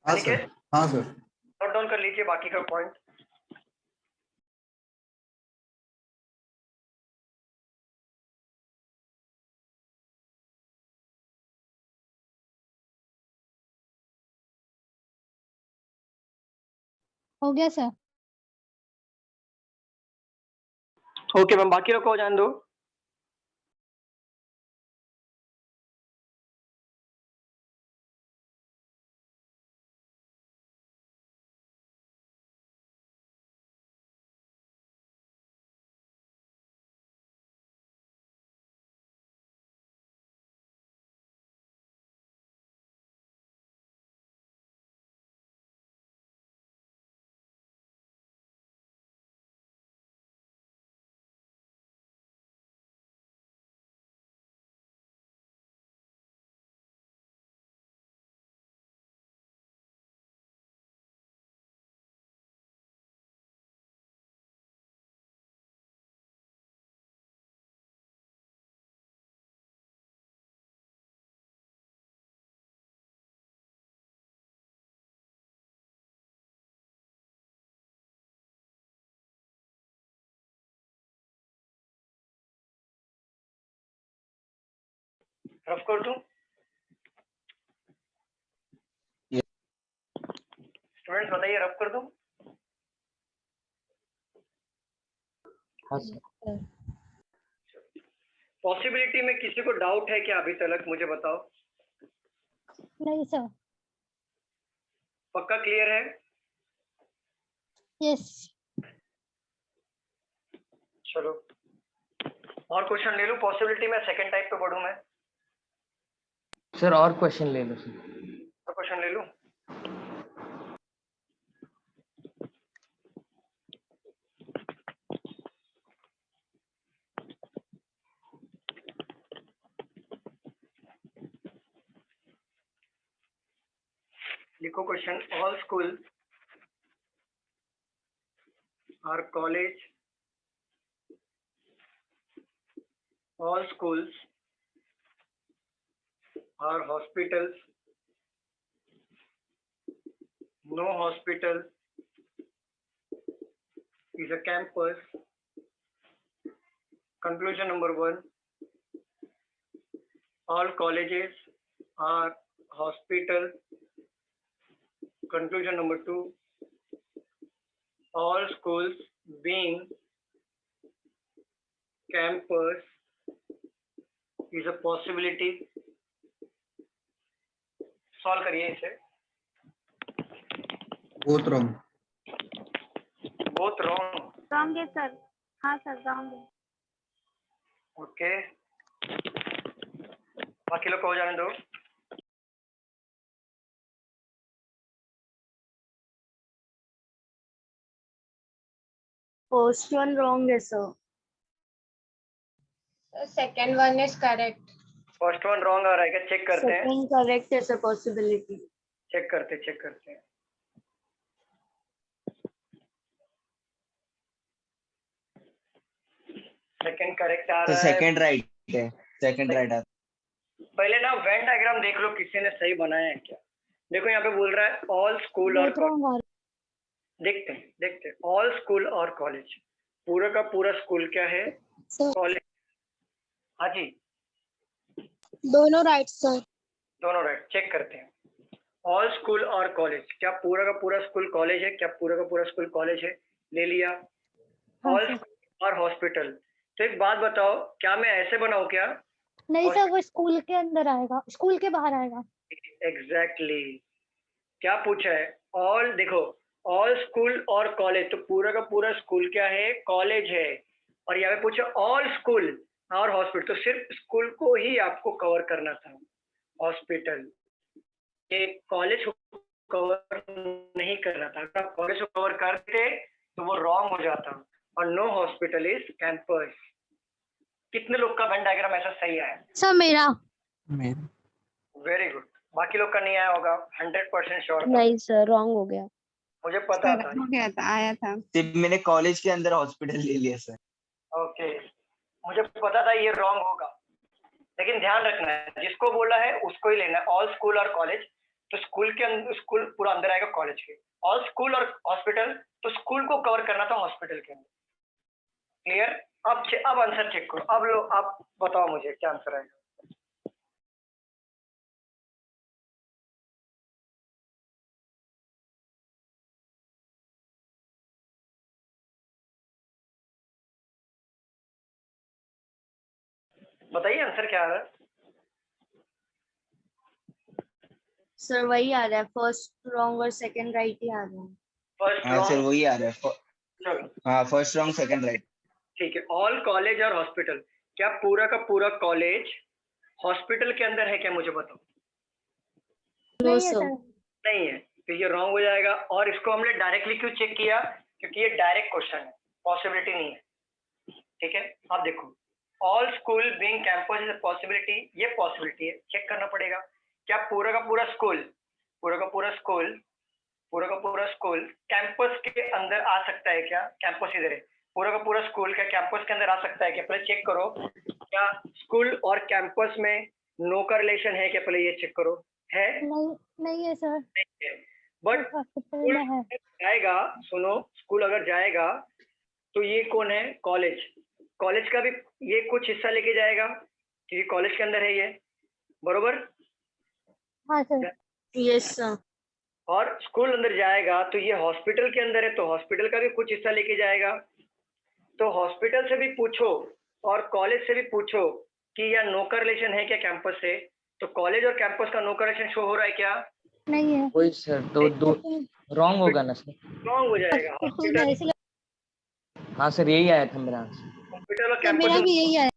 हाँ सर, हाँ सर। नोट डाउन कर लीजिए बाकी का पॉइंट। हो गया सर। ओके मैम, बाकी लोग को जान दो। रफ कर दूं? स्टूडेंट्स बताइए, रफ कर दूं? हाँ सर। पॉसिबिलिटी में किसी को डाउट है क्या अभी तक, मुझे बताओ। नहीं सर। पक्का क्लियर है? यस। चलो और क्वेश्चन ले लूं। पॉसिबिलिटी में सेकंड टाइप पे बढ़ूं मैं। सर और क्वेश्चन ले लो सर। और क्वेश्चन ले लूं? लिखो क्वेश्चन। ऑल स्कूल और college, all schools are hospitals. No hospital is a campus. Conclusion number 1. All colleges are hospital. Conclusion number 2. All schools being campus is a possibility. Solve करिए इसे। Both wrong. Both wrong. Wrong है sir. हाँ sir wrong है। Okay, बाकी लोग को हो जाने दो। फर्स्ट वन रॉन्ग है sir. Second one is correct. First one wrong आ रहा है क्या? चेक करते हैं। सेकंड करेक्ट है सर। पॉसिबिलिटी चेक करते हैं। सेकंड करेक्ट आ तो रहा है। सेकंड राइट है, सेकंड राइट है। पहले ना वेन डायग्राम देख लो, किसी ने सही बनाया है क्या। देखो यहाँ पे बोल रहा है ऑल स्कूल और कॉलेज। देखते हैं ऑल स्कूल और कॉलेज, पूरा का पूरा स्कूल क्या है? कॉलेज। हाँ जी, दोनों राइट सर। दोनों राइट। चेक करते हैं। ऑल स्कूल और कॉलेज, क्या पूरा का पूरा स्कूल कॉलेज है? क्या पूरा का पूरा स्कूल कॉलेज है? ले लिया। ऑल स्कूल और हॉस्पिटल। तो एक बात बताओ, क्या मैं ऐसे बनाऊं क्या? नहीं सर, वो स्कूल के अंदर आएगा, स्कूल के बाहर आएगा। एग्जैक्टली। क्या पूछा है? ऑल, देखो ऑल स्कूल और कॉलेज, तो पूरा का पूरा स्कूल क्या है? कॉलेज है। और यहाँ पे पूछा ऑल स्कूल और हॉस्पिटल, तो सिर्फ स्कूल को ही आपको कवर करना था। हॉस्पिटल, ये कॉलेज को कवर नहीं करना था। अगर आप कॉलेज को कवर करते तो वो रॉन्ग हो जाता। और नो हॉस्पिटल इज कैंपस। कितने लोग का वेन डायग्राम ऐसा सही है? सर मेरा। Very good. बाकी लोग का नहीं आया होगा, 100% श्योर था। नहीं सर रॉन्ग हो गया। मुझे पता था। हो गया था, आया था। सिर्फ मैंने कॉलेज के अंदर हॉस्पिटल ले लिया सर। ओके, मुझे पता था ये रॉन्ग होगा, लेकिन ध्यान रखना है जिसको बोला है उसको ही लेना है। ऑल स्कूल और कॉलेज, तो स्कूल के अंदर स्कूल पूरा अंदर आएगा कॉलेज के। ऑल स्कूल और हॉस्पिटल, तो स्कूल को कवर करना था हॉस्पिटल के अंदर। क्लियर? अब आंसर चेक करो। अब लो, आप बताओ मुझे क्या आंसर आएगा। बताइए आंसर क्या आ रहा है। सर वही आ रहा है, फर्स्ट रॉन्ग और सेकंड राइट ही आ रहा है। फर्स्ट हाँ सर रॉन्ग, वही आ रहा है। चलो हाँ फर्स्ट रॉन्ग सेकंड राइट। ठीक है। ऑल कॉलेज और हॉस्पिटल, क्या पूरा का पूरा कॉलेज हॉस्पिटल के अंदर है क्या, मुझे बताओ। नो नहीं है सर। सर। नहीं है, तो ये रॉन्ग हो जाएगा। और इसको हमने डायरेक्टली क्यों चेक किया, क्योंकि ये डायरेक्ट क्वेश्चन है, पॉसिबिलिटी नहीं है। ठीक है, आप देखो, all school being campus is a possibility, ये पॉसिबिलिटी है, चेक करना पड़ेगा। क्या पूरा का पूरा स्कूल, पूरा का पूरा स्कूल, पूरा का पूरा स्कूल कैंपस के अंदर आ सकता है क्या? कैंपस इधर है, पूरा का पूरा स्कूल क्या कैंपस के अंदर आ सकता है क्या? पहले चेक करो, क्या स्कूल और कैंपस में नो का रिलेशन है क्या? पहले ये चेक करो, है? नहीं है सर। बट हॉस्पिटल में है। जाएगा, सुनो, स्कूल अगर जाएगा तो ये कौन है? कॉलेज। कॉलेज का भी ये कुछ हिस्सा लेके जाएगा, क्योंकि कॉलेज के अंदर है ये, बरोबर? हाँ सर। Yes sir. और स्कूल अंदर जाएगा तो ये हॉस्पिटल के अंदर है, तो हॉस्पिटल का भी कुछ हिस्सा लेके जाएगा। तो हॉस्पिटल से भी पूछो और कॉलेज से भी पूछो कि यह नो का रिलेशन है क्या कैंपस से, तो कॉलेज और कैंपस का नो का रिलेशन शो हो रहा है क्या? नहीं है। वही सर, दो रॉन्ग होगा ना सर। रॉन्ग हो जाएगा। हॉस्पिटल में है, इसलिए हाँ सर यही आया था मेरा आंसर। हॉस्पिटल और तो मेरा कैंपस, भी यही है।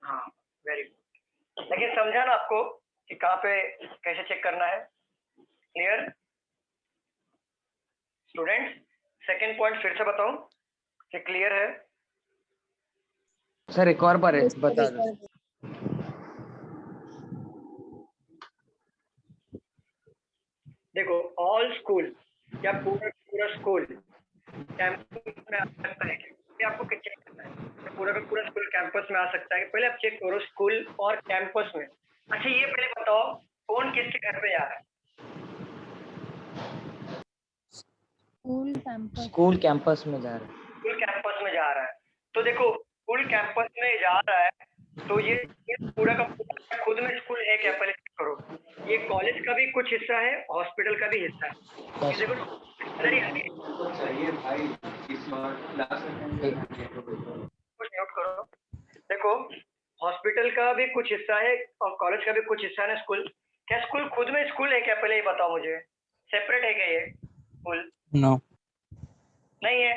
हाँ वेरी गुड। लेकिन समझा ना आपको कि कहाँ पे कैसे चेक करना है? Clear students? सेकंड पॉइंट फिर से बताऊं कि क्लियर है? सर एक और बार बता दो। देखो, ऑल स्कूल, क्या पूरा पूरा स्कूल कैंपस में आ सकता है क्या? ये आपको चेक करना है। क्या पूरा का पूरा स्कूल कैंपस में आ सकता है? पहले आप चेक करो स्कूल और कैंपस में। अच्छा ये पहले बताओ, कौन किसके घर पे जा रहा है? स्कूल कैंपस में जा रहा है। स्कूल कैंपस में जा रहा है, तो देखो स्कूल कैंपस में जा रहा है, तो ये पूरा का पूरा खुद में स्कूल है क्या? पहले चेक करो। ये कॉलेज का भी कुछ हिस्सा है, हॉस्पिटल का भी हिस्सा है। ये देखो इधर ही आती है। कुछ नोट करो, देखो हॉस्पिटल का भी कुछ हिस्सा है और कॉलेज का भी कुछ हिस्सा है स्कूल। क्या स्कूल खुद में स्कूल है क्या? पहले ये बताओ मुझे, सेपरेट है क्या ये स्कूल? नो। नहीं है।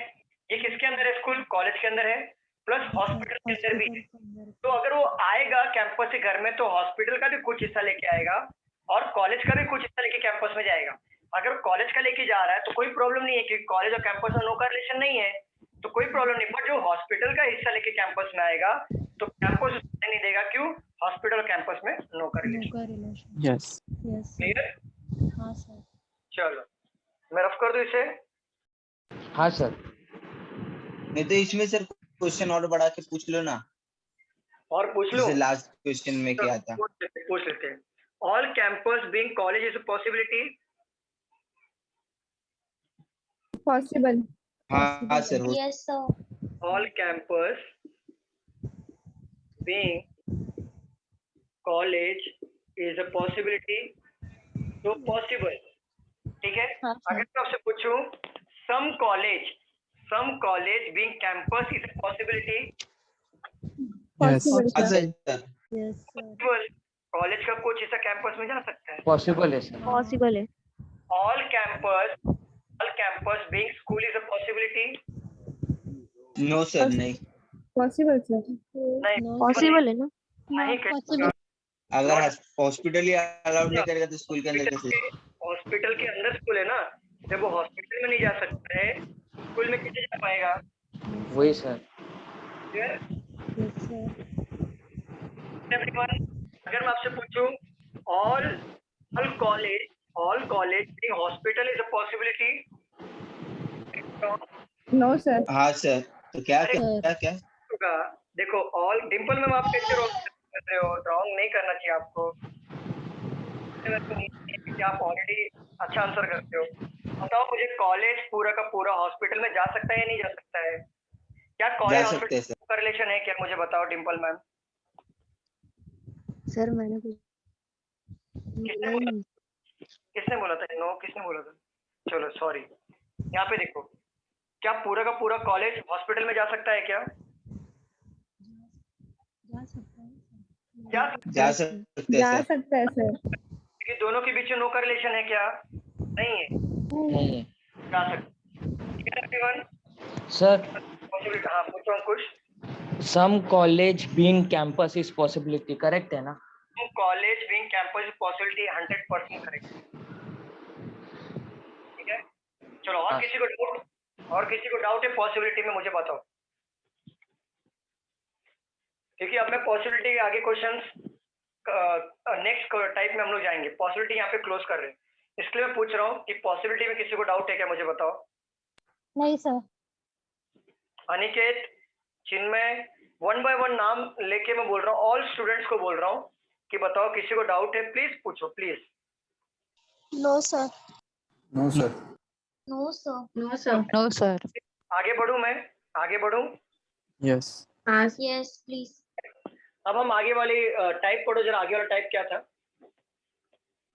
ये किसके अंदर है? स्कूल कॉलेज के अंदर है, प्लस हॉस्पिटल के अंदर भी है। तो अगर वो आएगा कैंपस से घर में, तो हॉस्पिटल का भी कुछ हिस्सा लेके आएगा और कॉलेज का भी कुछ हिस्सा लेके कैंपस में जाएगा। अगर कॉलेज का लेके जा रहा है तो कोई प्रॉब्लम नहीं है, क्योंकि कॉलेज और कैंपस में नो का रिलेशन नहीं है, तो कोई प्रॉब्लम नहीं। बट जो हॉस्पिटल का हिस्सा लेके कैंपस में आएगा तो कैंपस नहीं देगा, क्यों? हॉस्पिटल और कैंपस में नो का रिलेशन। यस। क्लियर? हाँ सर। चलो मैं रफ कर दूं इसे। हाँ सर। नहीं तो इसमें सर क्वेश्चन और बढ़ा के पूछ लो ना, और पूछ लो, जैसे लास्ट क्वेश्चन में क्या था। पूछ लेते हैं। All campus being college is a possibility. Possible. हाँ sir. Yes sir. All campus being college is a possibility, तो पॉसिबल। ठीक है। हाँ, अगर मैं आपसे पूछूं some college being campus is a possibility. Possible हाँ sir. Sir. Yes sir. Possible, college का कुछ हिस्सा कैंपस में जा सकता है। पॉसिबल है सर। पॉसिबल है। All campus being school is a possibility. No sir नहीं। Possible sir. नहीं, पॉसिबल है ना? नहीं पॉसिबल। अगर हॉस्पिटल ही अलाउड नहीं करेगा तो स्कूल के अंदर कैसे? हॉस्पिटल के अंदर स्कूल है ना, जब वो हॉस्पिटल में नहीं जा सकता है, स्कूल में कैसे जा पाएगा? वही sir. Clear? Yes sir. Everyone, अगर मैं आपसे पूछूं all college being hospital is a possibility. No sir. हाँ सर, तो क्या अरे क्या क्या होगा, देखो ऑल डिंपल मैम आप कैसे रॉन्ग कर रहे हो? रॉन्ग नहीं करना चाहिए आपको, कि आप ऑलरेडी अच्छा आंसर करते हो। बताओ मुझे, कॉलेज पूरा का पूरा हॉस्पिटल में जा सकता है या नहीं जा सकता है? क्या कॉलेज जा सकते हैं हॉस्पिटल का रिलेशन है क्या? मुझे बताओ डिंपल मैम। सर मैंने कुछ किसने बोला था? नो, किसने बोला था? चलो सॉरी। यहाँ पे देखो, क्या पूरा का पूरा कॉलेज हॉस्पिटल में जा सकता है क्या? जा सकते हैं सर। सकता है सर. कि दोनों के बीच में नो का रिलेशन है क्या? नहीं है, नहीं है जा सकते। सर. हाँ पूछो Ankush. Some college being campus is possibility, correct है ना? College being campus possibility 100% correct. ठीक है, चलो और किसी को डाउट? और किसी को डाउट है पॉसिबिलिटी में? मुझे बताओ, क्योंकि अब मैं पॉसिबिलिटी के आगे क्वेश्चंस नेक्स्ट टाइप में हम लोग जाएंगे। पॉसिबिलिटी यहाँ पे क्लोज कर रहे हैं, इसलिए मैं पूछ रहा हूँ कि पॉसिबिलिटी में किसी को डाउट है क्या? मुझे बताओ। नहीं सर। अनिकेत, चिन्मय, 1 by 1 नाम लेके मैं बोल रहा हूँ, ऑल स्टूडेंट्स को बोल रहा हूँ कि बताओ किसी को डाउट है, प्लीज पूछो please. No sir. No sir. No sir. No sir. No sir. आगे बढ़ूं मैं? आगे बढ़ूं? यस। Yes please. अब हम आगे वाली टाइप पढ़ो जरा। आगे वाला टाइप क्या था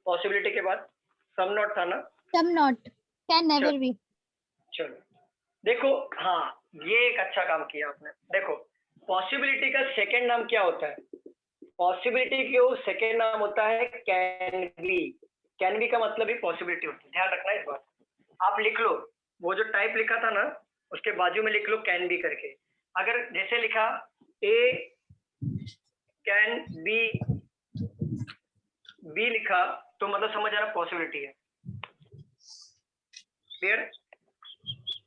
पॉसिबिलिटी के बाद? सम नॉट था ना? Some not can never be. चलो देखो, हाँ ये एक अच्छा काम किया आपने। देखो पॉसिबिलिटी का सेकंड नाम क्या होता है? पॉसिबिलिटी के सेकंड नाम होता है कैन बी। कैन बी का मतलब ही पॉसिबिलिटी होती है, ध्यान रखना इस बात। आप लिख लो, वो जो टाइप लिखा था ना उसके बाजू में लिख लो कैन बी करके। अगर जैसे लिखा ए कैन बी लिखा तो मतलब समझ आ रहा पॉसिबिलिटी है। Clear?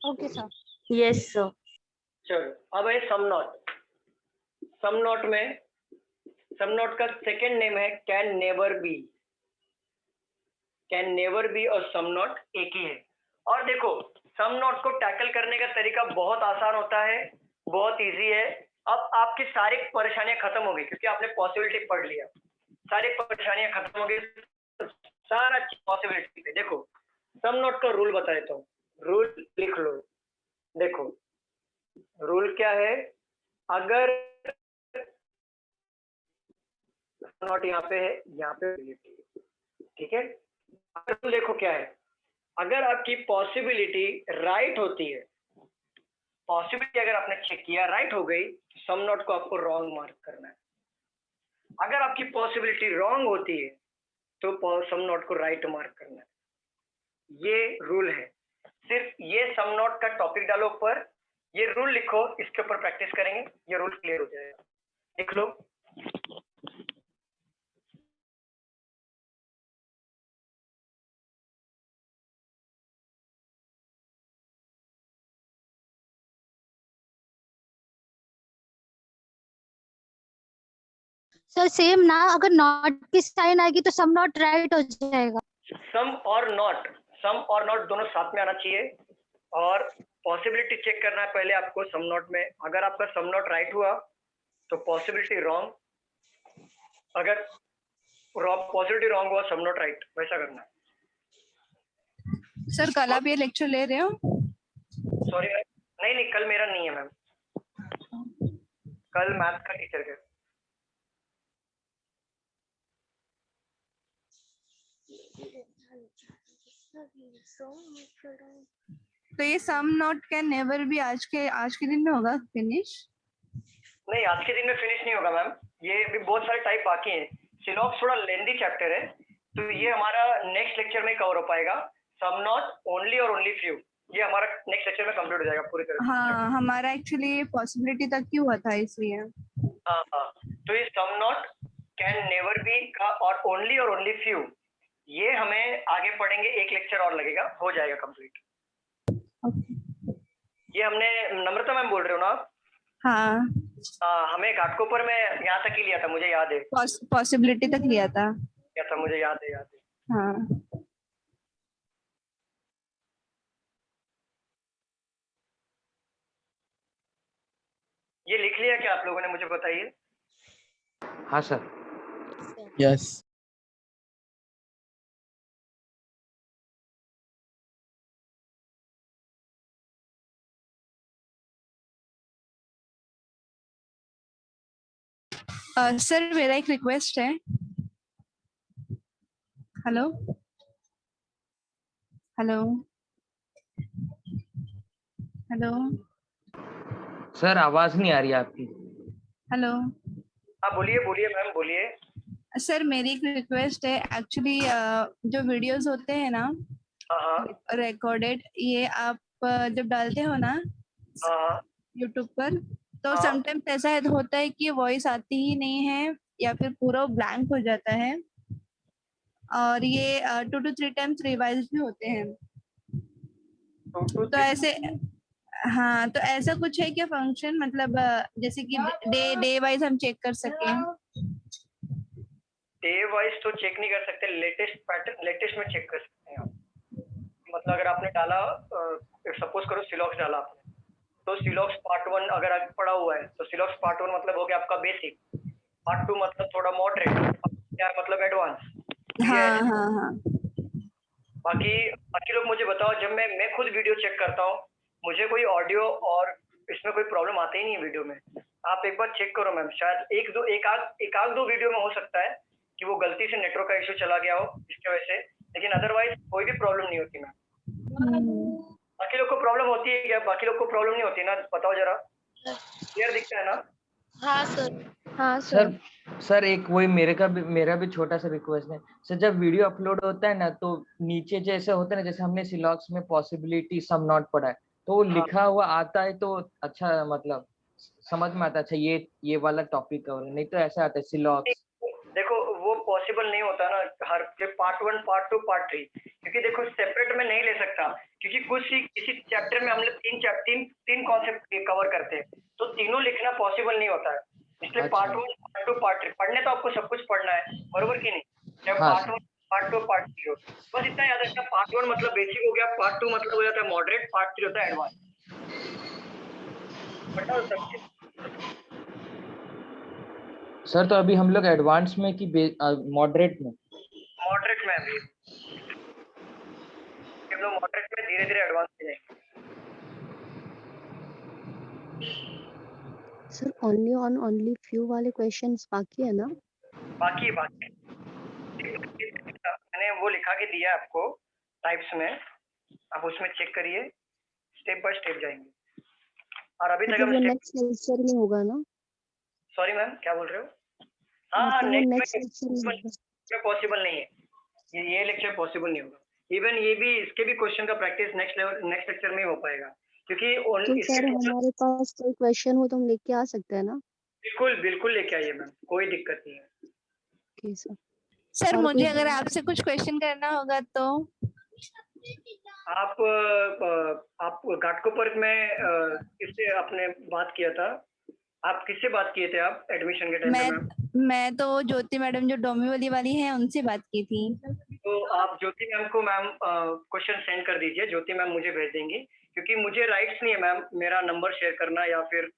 Okay sir. Yes sir. चलो अब है सम नॉट। सम नॉट में, सम नॉट का सेकंड नेम है can never B. Can never B और सम नॉट एक ही है। और देखो सम नॉट को टैकल करने का तरीका बहुत आसान होता है, बहुत इजी है। अब आपकी सारी परेशानियां खत्म हो गई क्योंकि आपने पॉसिबिलिटी पढ़ लिया। सारी परेशानियां खत्म हो गई, सारा पॉसिबिलिटी पे। देखो सम नॉट का रूल बता देता हूँ, रूल लिख लो। देखो रूल क्या है, अगर नॉट यहाँ पे है, यहाँ पे ठीक है। रूल देखो क्या है, अगर आपकी पॉसिबिलिटी राइट होती है, पॉसिबिलिटी अगर आपने चेक किया राइट हो गई, सम नॉट को आपको रॉन्ग मार्क करना है। अगर आपकी पॉसिबिलिटी रॉन्ग होती है तो सम नॉट को राइट मार्क करना है। ये रूल है। सिर्फ ये सम नॉट का टॉपिक डालो ऊपर, ये रूल लिखो, इसके ऊपर प्रैक्टिस करेंगे, ये रूल क्लियर हो जाएगा। लिख लो। सर सेम ना, अगर नॉट की साइन आएगी तो सम नॉट राइट हो जाएगा। सम और नॉट दोनों साथ में आना चाहिए। और पॉसिबिलिटी चेक करना है पहले आपको सम नॉट में। अगर आपका सम नॉट राइट हुआ तो पॉसिबिलिटी रॉन्ग, अगर पॉसिबिलिटी रॉन्ग हुआ सम नॉट राइट, वैसा करना है। सर कल आप ये लेक्चर ले रहे हो? सॉरी मैम, नहीं कल मेरा नहीं है मैम, कल मैथ का टीचर है। तो ये सम नॉट कैन नेवर भी आज के दिन में होगा फिनिश? नहीं आज के दिन में फिनिश नहीं होगा मैम, ये भी बहुत सारे टाइप बाकी हैं। सिनॉप्स थोड़ा लेंदी चैप्टर है, तो ये हमारा नेक्स्ट लेक्चर में कवर हो पाएगा। सम नॉट, ओनली और ओनली फ्यू, ये हमारा नेक्स्ट लेक्चर में कंप्लीट हो जाएगा पूरी तरह से। हाँ हमारा एक्चुअली पॉसिबिलिटी तक ही हुआ था इसलिए। हाँ तो ये some not, can never be का और ओनली फ्यू, ये हमें आगे पढ़ेंगे, एक लेक्चर और लगेगा, हो जाएगा कंप्लीट। ये हमने, नम्रता मैम बोल रहे हो ना आप? हाँ हमें घाटकोपर में यहाँ तक ही लिया था, मुझे याद है। पॉसिबिलिटी तक लिया था। मुझे याद है हाँ ये लिख लिया क्या आप लोगों ने, मुझे बताइए। हाँ सर। यस। सर मेरा एक रिक्वेस्ट है। हेलो हेलो हेलो सर आवाज नहीं आ रही आपकी। हेलो। हाँ बोलिए बोलिए मैम बोलिए। सर मेरी एक रिक्वेस्ट है एक्चुअली, जो वीडियोस होते हैं ना हाँ रिकॉर्डेड, ये आप जब डालते हो ना हाँ यूट्यूब पर, तो हाँ। समटाइम्स ऐसा होता है कि वॉइस आती ही नहीं है या फिर पूरा ब्लैंक हो जाता है, और ये 2 to 3 टाइम्स रिवाइज भी होते हैं। तो ऐसे, हाँ तो ऐसा कुछ है क्या फंक्शन, मतलब जैसे कि डे वाइज हम चेक कर सकें? डे वाइज तो चेक नहीं कर सकते, लेटेस्ट पैटर्न लेटेस्ट में चेक कर सकते हैं आप। मतलब अगर आपने डाला, सपोज करो सिलॉक्स डाला आपने, तो सिलॉक्स पार्ट 1 अगर आप पढ़ा हुआ है तो सिलॉक्स पार्ट 1 मतलब हो गया आपका बेसिक, पार्ट 2 मतलब थोड़ा मॉडरेट, क्या मतलब एडवांस। हाँ हाँ हाँ। बाकी बाकी लोग मुझे बताओ, जब मैं खुद वीडियो चेक करता हूँ, मुझे कोई ऑडियो और इसमें कोई प्रॉब्लम आती ही नहीं है वीडियो में। आप एक बार चेक करो मैम, शायद एक आध दो वीडियो में हो सकता है कि वो गलती से नेटवर्क का इशू चला गया हो जिसकी वजह से, लेकिन अदरवाइज कोई भी प्रॉब्लम नहीं होती मैम। बाकी लोग को प्रॉब्लम होती है क्या? बाकी लोग को प्रॉब्लम नहीं होती ना, बताओ जरा। क्लियर दिखता है ना? हाँ सर। हाँ सर सर एक वही मेरा भी छोटा सा रिक्वेस्ट है सर, जब वीडियो अपलोड होता है ना तो नीचे जैसे होता है ना, जैसे हमने सिलॉक्स में पॉसिबिलिटी सम नॉट पढ़ा है, तो वो लिखा हुआ आता है तो अच्छा, मतलब समझ में आता है, अच्छा ये वाला टॉपिक कवर, नहीं तो ऐसा आता है सिलॉक्स। देखो वो पॉसिबल नहीं होता ना, हर पार्ट 1 पार्ट 2 पार्ट 3, क्योंकि देखो सेपरेट में नहीं ले सकता, क्योंकि किसी चैप्टर में हम लोग तीन कॉन्सेप्ट कवर करते हैं, तो तीनों लिखना पॉसिबल नहीं होता है। इसलिए पार्ट 1 पार्ट 2 पार्ट 3 पढ़ने तो आपको सब कुछ पढ़ना है, बरोबर की नहीं? जब पार्ट 1 पार्ट 2 पार्ट 3 हो, बस इतना याद रखना, पार्ट 1 मतलब बेसिक हो गया, पार्ट 2 मतलब हो जाता है मॉडरेट, पार्ट 3 होता है एडवांस। पढ़ना हो सकते। सर तो अभी हम लोग एडवांस में कि मॉडरेट में? मॉडरेट में अभी हम लोग मॉडरेट में धीरे धीरे एडवांस में जाएंगे। सर ओनली फ्यू वाले क्वेश्चंस बाकी है ना? बाकी मैंने वो लिखा के दिया आपको टाइप्स में, आप उसमें चेक करिए, स्टेप बाय स्टेप जाएंगे। और अभी तक हम नेक्स्ट लेक्चर में होगा ना? सॉरी मैम क्या बोल रहे हो? हाँ नेक्स्ट लेक्चर में पॉसिबल नहीं है, ये लेक्चर पॉसिबल नहीं होगा। इवन ये भी, इसके भी क्वेश्चन का प्रैक्टिस नेक्स्ट लेक्चर में ही हो पाएगा, क्योंकि तो सर हमारे पास कोई क्वेश्चन हो तो हम लेके आ सकते हैं ना? बिल्कुल बिल्कुल लेके आइए मैम, कोई दिक्कत नहीं है। Okay sir. सर मुझे अगर आपसे कुछ क्वेश्चन करना होगा तो आप घाटकोपर में किससे आपने बात किया था? आप किससे बात किए थे आप एडमिशन के टाइम पे मैम? मैं तो ज्योति मैडम जो डोंबिवली वाली है उनसे बात की थी। तो आप ज्योति मैम को मैम क्वेश्चन सेंड कर दीजिए, ज्योति मैम मुझे भेज देंगी, क्योंकि मुझे राइट्स नहीं है मैम मेरा नंबर शेयर करना या फिर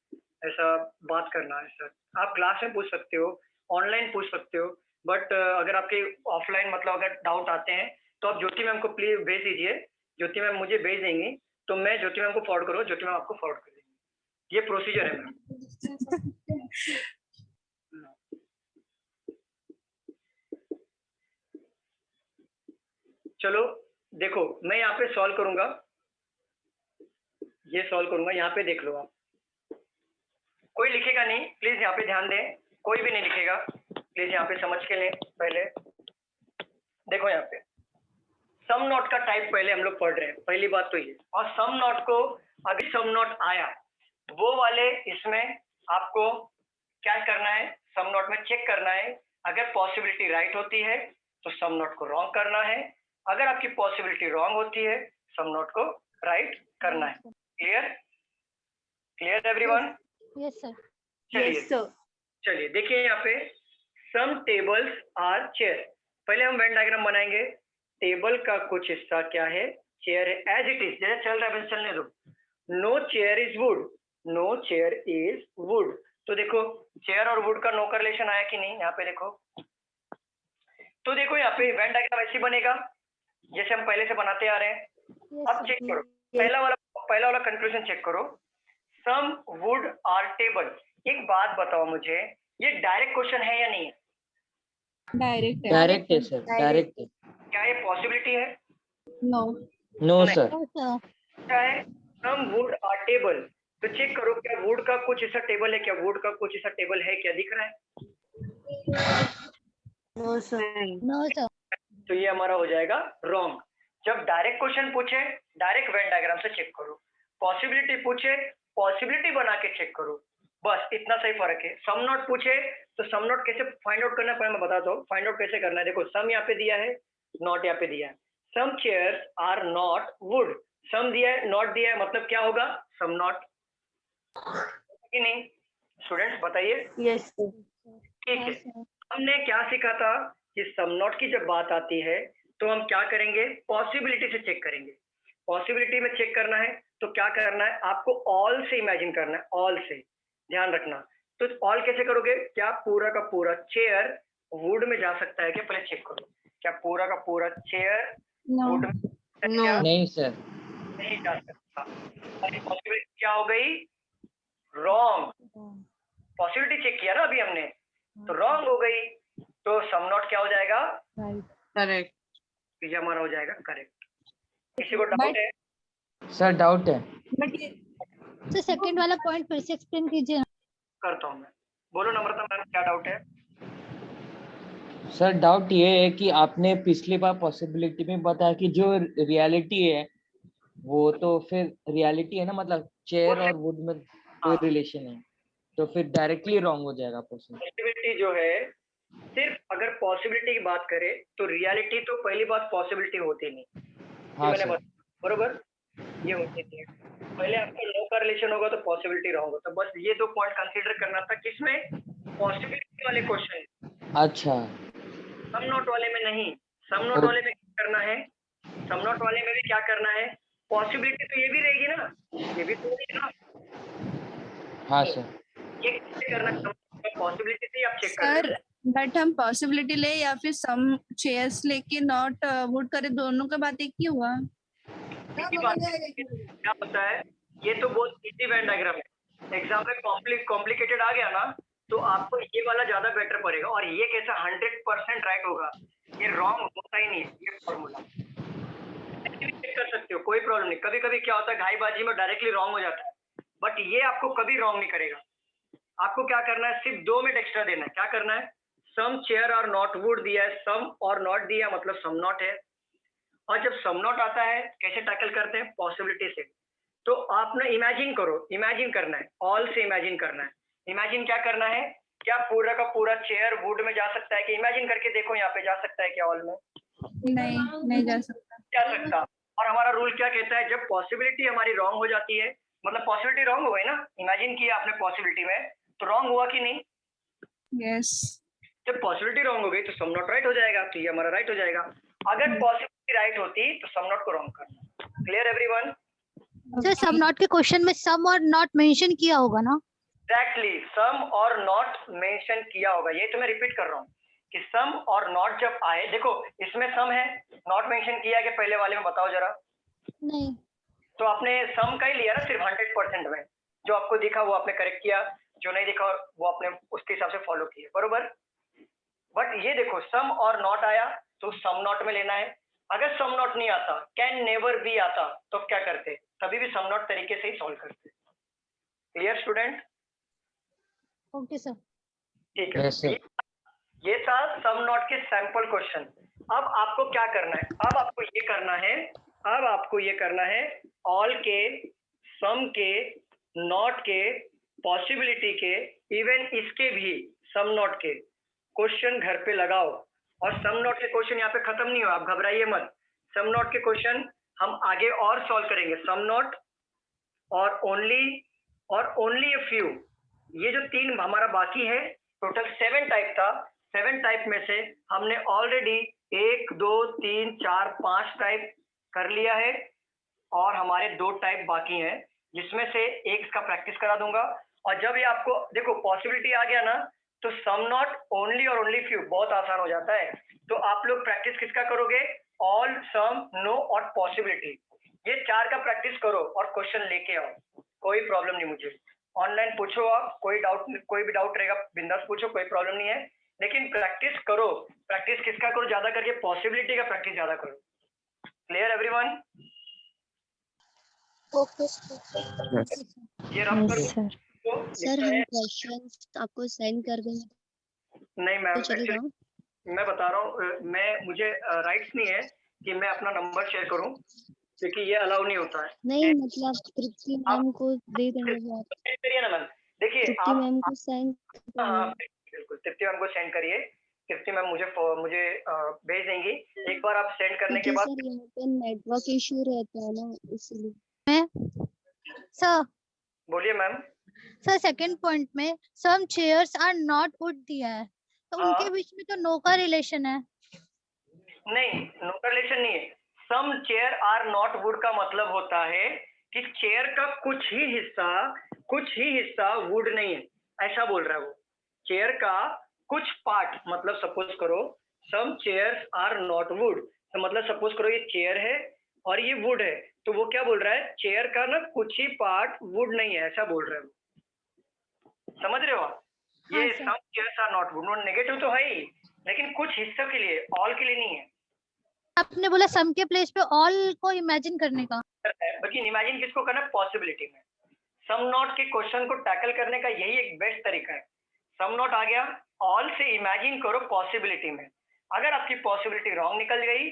ऐसा बात करना है। सर आप क्लास में पूछ सकते हो, ऑनलाइन पूछ सकते हो, बट अगर आपके ऑफलाइन मतलब अगर डाउट आते हैं तो आप ज्योति मैम को प्लीज भेज दीजिए, ज्योति मैम मुझे भेज देंगी, तो मैं ज्योति मैम को फॉरवर्ड करूँ, ज्योति मैम आपको फॉरवर्ड कर देंगी। ये प्रोसीजर है मैम। चलो देखो, मैं यहाँ पे सॉल्व करूंगा, ये सॉल्व करूंगा, यहाँ पे देख लो आप, कोई लिखेगा नहीं, प्लीज यहाँ पे ध्यान दें, कोई भी नहीं लिखेगा, प्लीज यहाँ पे समझ के लें। पहले देखो यहाँ पे सम नॉट का टाइप पहले हम लोग पढ़ रहे हैं, पहली बात तो ये, और सम नॉट को अभी सम नॉट आया वो वाले, इसमें आपको क्या करना है, सम नॉट में चेक करना है, अगर पॉसिबिलिटी राइट होती है तो सम नॉट को रॉन्ग करना है, अगर आपकी पॉसिबिलिटी रॉन्ग होती है सम नॉट को राइट करना है। Clear clear everyone? Yes sir. चलिए चलिए देखिए यहाँ पे सम टेबल्स आर चेयर, पहले हम वेन डायग्राम बनाएंगे। टेबल का कुछ हिस्सा क्या है, चेयर है, एज इट इज, जैसे चल रहा है चलने दो। No chair is wood, no chair is wood. तो देखो चेयर और वुड का नो करलेशन आया कि नहीं, यहाँ पे देखो। तो देखो यहाँ पे वेन डायग्राम ऐसे बनेगा जैसे हम पहले से बनाते आ रहे हैं। अब चेक करो, पहला वाला कंक्लूजन चेक करो, सम वुड आर टेबल। एक बात बताओ मुझे, ये डायरेक्ट क्वेश्चन है या नहीं है? डायरेक्ट है सर, डायरेक्ट है। क्या ये पॉसिबिलिटी है? No no sir. क्या है? Some wood are table. तो चेक करो क्या वुड का कुछ हिस्सा टेबल है, क्या वुड का कुछ हिस्सा टेबल है, क्या दिख रहा है? No sir. No sir. तो ये हमारा हो जाएगा रॉन्ग। जब डायरेक्ट क्वेश्चन पूछे डायरेक्ट वेन डायग्राम से चेक करो, पॉसिबिलिटी पूछे पॉसिबिलिटी बना के चेक करो, बस इतना सही फर्क है। सम नॉट पूछे तो सम नॉट कैसे फाइंड आउट करना है मैं बताता हूँ। फाइंड आउट कैसे करना है, देखो सम यहाँ पे दिया है, नॉट यहाँ पे दिया है। सम चेयर्स आर नॉट वुड, सम दिया है नॉट दिया है, मतलब क्या होगा? सम नॉट कि नहीं? स्टूडेंट्स बताइए। यस ठीक है, हमने क्या सीखा था कि सम नॉट की जब बात आती है तो हम क्या करेंगे, पॉसिबिलिटी से चेक करेंगे। पॉसिबिलिटी में चेक करना है तो क्या करना है, आपको ऑल से इमेजिन करना है, ऑल से ध्यान रखना। तो ऑल कैसे करोगे, क्या पूरा का पूरा चेयर वुड में जा सकता है क्या? पहले चेक करो, क्या पूरा का पूरा चेयर वुड में? नहीं सर, नहीं जा सकता। पॉसिबिलिटी क्या हो गई? रॉन्ग। पॉसिबिलिटी चेक किया ना अभी हमने, तो रॉन्ग हो गई। तो सम नॉट क्या हो जाएगा? करेक्ट। ये हमारा हो जाएगा करेक्ट। किसी को डाउट है? सर डाउट है। तो सेकंड वाला पॉइंट फिर से एक्सप्लेन कीजिए। करता हूँ मैं, बोलो नम्रता मैम क्या डाउट है? सर डाउट ये है कि आपने पिछली बार पॉसिबिलिटी में बताया कि जो रियलिटी है वो तो फिर रियलिटी है ना, मतलब चेयर और वुड में कोई रिलेशन है, तो फिर डायरेक्टली रॉन्ग हो जाएगा। पॉसिबिलिटी जो है, सिर्फ अगर पॉसिबिलिटी की बात करें तो रियलिटी तो पहली बात पॉसिबिलिटी होती नहीं। हाँ मैंने सर। बरोबर ये होती है, पहले आपका नो का रिलेशन होगा तो पॉसिबिलिटी रॉन्ग होगा। तो बस ये दो पॉइंट कंसीडर करना था, किसमें? पॉसिबिलिटी वाले क्वेश्चन। अच्छा, सम नॉट वाले में नहीं। सम नॉट वाले में क्या करना है, सम नॉट वाले में भी क्या करना है, पॉसिबिलिटी तो ये भी रहेगी ना, ये भी तो होगी ना। हाँ सर। ये कैसे करना है, पॉसिबिलिटी से आप चेक कर सर बट हम पॉसिबिलिटी ले या फिर सम चेयर्स लेके नॉट वुड करे, दोनों का बात एक ही हुआ। क्या होता है, ये तो बहुत इजी वेन डायग्राम है। एग्जाम में कॉम्प्लिकेटेड आ गया ना तो आपको ये वाला ज्यादा बेटर पड़ेगा। और ये कैसा 100% राइट होगा, ये रॉन्ग होता ही नहीं है ये फॉर्मूला। चेक कर सकते हो, कोई प्रॉब्लम नहीं। कभी कभी क्या होता है घाईबाजी में डायरेक्टली रॉन्ग हो जाता है, बट ये आपको कभी रॉन्ग नहीं करेगा। आपको क्या करना है, सिर्फ 2 मिनट एक्स्ट्रा देना है। क्या करना है, सम चेयर और नॉट वुड दिया है, सम और नॉट दिया मतलब सम नॉट है। और जब सम नॉट आता है कैसे टैकल करते हैं, पॉसिबिलिटी से। तो आपने इमेजिन करो, इमेजिन करना है, ऑल से इमेजिन करना है। इमेजिन क्या करना है, क्या पूरा का पूरा चेयर वुड में जा सकता है कि? इमेजिन करके देखो यहाँ पे जा सकता है क्या ऑल में? नहीं जा सकता। जा सकता। और हमारा रूल क्या कहता है, जब पॉसिबिलिटी हमारी रॉन्ग हो जाती है, मतलब पॉसिबिलिटी रॉन्ग हो गई ना, इमेजिन किया आपने पॉसिबिलिटी में, तो रॉन्ग हुआ कि नहीं? यस। जब पॉसिबिलिटी रॉन्ग हो गई तो सम नॉट राइट हो जाएगा, तो ये हमारा राइट हो जाएगा। अगर पॉसिबिलिटी राइट होती तो सम नॉट को रॉन्ग करना। Clear everyone? Sir some not के क्वेश्चन में सम और नॉट मेंशन किया होगा ना? एग्जैक्टली, सम और नॉट मेंशन किया होगा। ये तो मैं रिपीट कर रहा हूँ कि सम और नॉट जब आए, देखो इसमें सम है, नॉट मेंशन किया है कि पहले वाले में? बताओ जरा। नहीं। तो आपने सम का ही लिया ना सिर्फ 100% में, जो आपको दिखा वो आपने करेक्ट किया, जो नहीं दिखा वो आपने उसके हिसाब से फॉलो किया, बरोबर। बट ये देखो सम और नॉट आया तो सम नॉट में लेना है। अगर सम नॉट नहीं आता, कैन नेवर भी आता, तो क्या करते? तभी भी सम नॉट तरीके से ही सॉल्व करते। Clear student? Okay sir. ठीक है, ये था सम नॉट के सैंपल क्वेश्चन। अब आपको क्या करना है, अब आपको ये करना है ऑल के, सम के, नॉट के, पॉसिबिलिटी के, इवन इसके भी सम नॉट के क्वेश्चन घर पे लगाओ। और सम नॉट के क्वेश्चन यहाँ पे खत्म नहीं हो, आप घबराइए मत। सम नॉट के क्वेश्चन हम आगे और सॉल्व करेंगे। सम नॉट और ओनली ए फ्यू, ये जो 3 हमारा बाकी है, टोटल 7 टाइप था, 7 टाइप में से हमने ऑलरेडी 1 2 3 4 5 टाइप कर लिया है और हमारे 2 टाइप बाकी हैं, जिसमें से एक इसका प्रैक्टिस करा दूंगा। और जब ये आपको देखो पॉसिबिलिटी आ गया ना, तो सम नॉट ओनली और ओनली फ्यू बहुत आसान हो जाता है। तो आप लोग प्रैक्टिस किसका करोगे? ऑल, सम, नो और पॉसिबिलिटी, ये 4 का प्रैक्टिस करो और क्वेश्चन लेके आओ, कोई प्रॉब्लम नहीं। मुझे ऑनलाइन पूछो, आप कोई भी डाउट रहेगा बिंदास पूछो, कोई प्रॉब्लम नहीं है, लेकिन प्रैक्टिस करो। प्रैक्टिस किसका करो? ज्यादा करके पॉसिबिलिटी का प्रैक्टिस ज्यादा करो। Clear everyone? ओके ये रब करो। सर हम क्वेश्चंस आपको सेंड कर देंगे। नहीं मैम, चलेगा? मैं बता रहा हूँ, मुझे राइट्स नहीं है कि मैं अपना नंबर शेयर करूँ, क्योंकि ये अलाउ नहीं होता है। नहीं मतलब तृप्ति मैम को दे देंगे आप। करिए ना मैम, देखिए तृप्ति मैम को सेंड हाँ बिल्कुल, तृप्ति मैम को सेंड करिए। तृप्ति मैम मुझे भेज देंगी। एक बार आप सेंड करने के बाद। सर यहाँ पे नेटवर्क इशू रहता है ना, इसलिए। सर बोलिए मैम। सर सेकंड पॉइंट में सम चेयर्स आर नॉट वुड दिया है, तो उनके बीच में तो नो का रिलेशन है। नहीं, नो का रिलेशन नहीं है। सम चेयर आर नॉट वुड का मतलब होता है कि चेयर का कुछ ही हिस्सा वुड नहीं है, ऐसा बोल रहा है वो। चेयर का कुछ पार्ट, मतलब सपोज करो सम चेयर्स आर नॉट वुड, तो मतलब सपोज करो ये चेयर है और ये वुड है, तो वो क्या बोल रहा है? चेयर का ना कुछ ही पार्ट वुड नहीं है, ऐसा बोल रहा है। समझ रहे हो आप? ये some chairs are not wood, negative तो है ही, लेकिन कुछ हिस्सों के लिए, ऑल के लिए नहीं है। आपने बोला सम के प्लेस पे ऑल को इमेजिन करने का, लेकिन इमेजिन किसको करना? पॉसिबिलिटी में। सम नॉट के क्वेश्चन को टैकल करने का यही एक बेस्ट तरीका है। सम नॉट आ गया, ऑल से इमेजिन करो पॉसिबिलिटी में। अगर आपकी पॉसिबिलिटी रॉन्ग निकल गई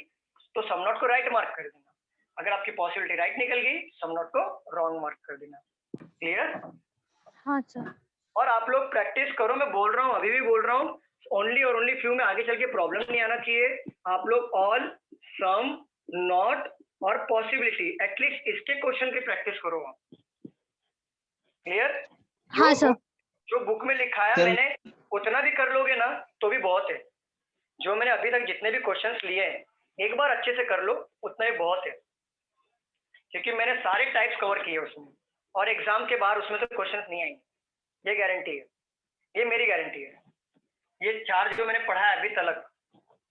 तो सम नॉट को राइट मार्क कर देना, अगर आपकी पॉसिबिलिटी राइट निकल गई सम नॉट को रॉन्ग मार्क कर देना। क्लियर? हाँ सर। और आप लोग प्रैक्टिस करो, मैं बोल रहा हूँ, अभी भी बोल रहा हूँ, ओनली और ओनली फ्यू में आगे चल के प्रॉब्लम नहीं आना चाहिए। आप लोग ऑल, सम, नॉट और पॉसिबिलिटी एटलीस्ट इसके क्वेश्चन की प्रैक्टिस करो आप। क्लियर? हाँ सर। जो बुक में लिखा है मैंने उतना भी कर लोगे ना तो भी बहुत है। जो मैंने अभी तक जितने भी क्वेश्चंस लिए हैं एक बार अच्छे से कर लो, उतना ही बहुत है, क्योंकि मैंने सारे टाइप्स कवर किए उसमें, और एग्जाम के बाहर उसमें से क्वेश्चंस नहीं आएंगे, ये गारंटी है, ये मेरी गारंटी है। ये 4 जो मैंने पढ़ा है अभी तक,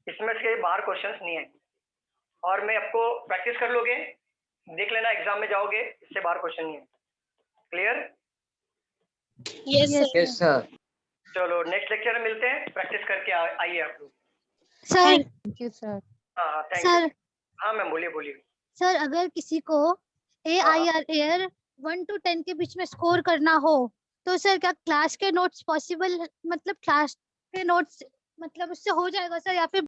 इसमें से बाहर क्वेश्चंस नहीं आएंगे, और मैं आपको प्रैक्टिस कर लोगे, देख लेना एग्जाम में जाओगे, इससे बाहर क्वेश्चन नहीं है। क्लियर? Yes sir. चलो नेक्स्ट लेक्चर में मिलते हैं, प्रैक्टिस करके आइए आप लोग। Sir thank you sir. हाँ थैंक सर यू। हाँ मैम बोलिए। सर अगर किसी को AIR 1 to 10 के बीच में स्कोर करना हो तो सर क्या क्लास के नोट्स पॉसिबल, मतलब क्लास के नोट्स मतलब उससे हो जाएगा सर, या फिर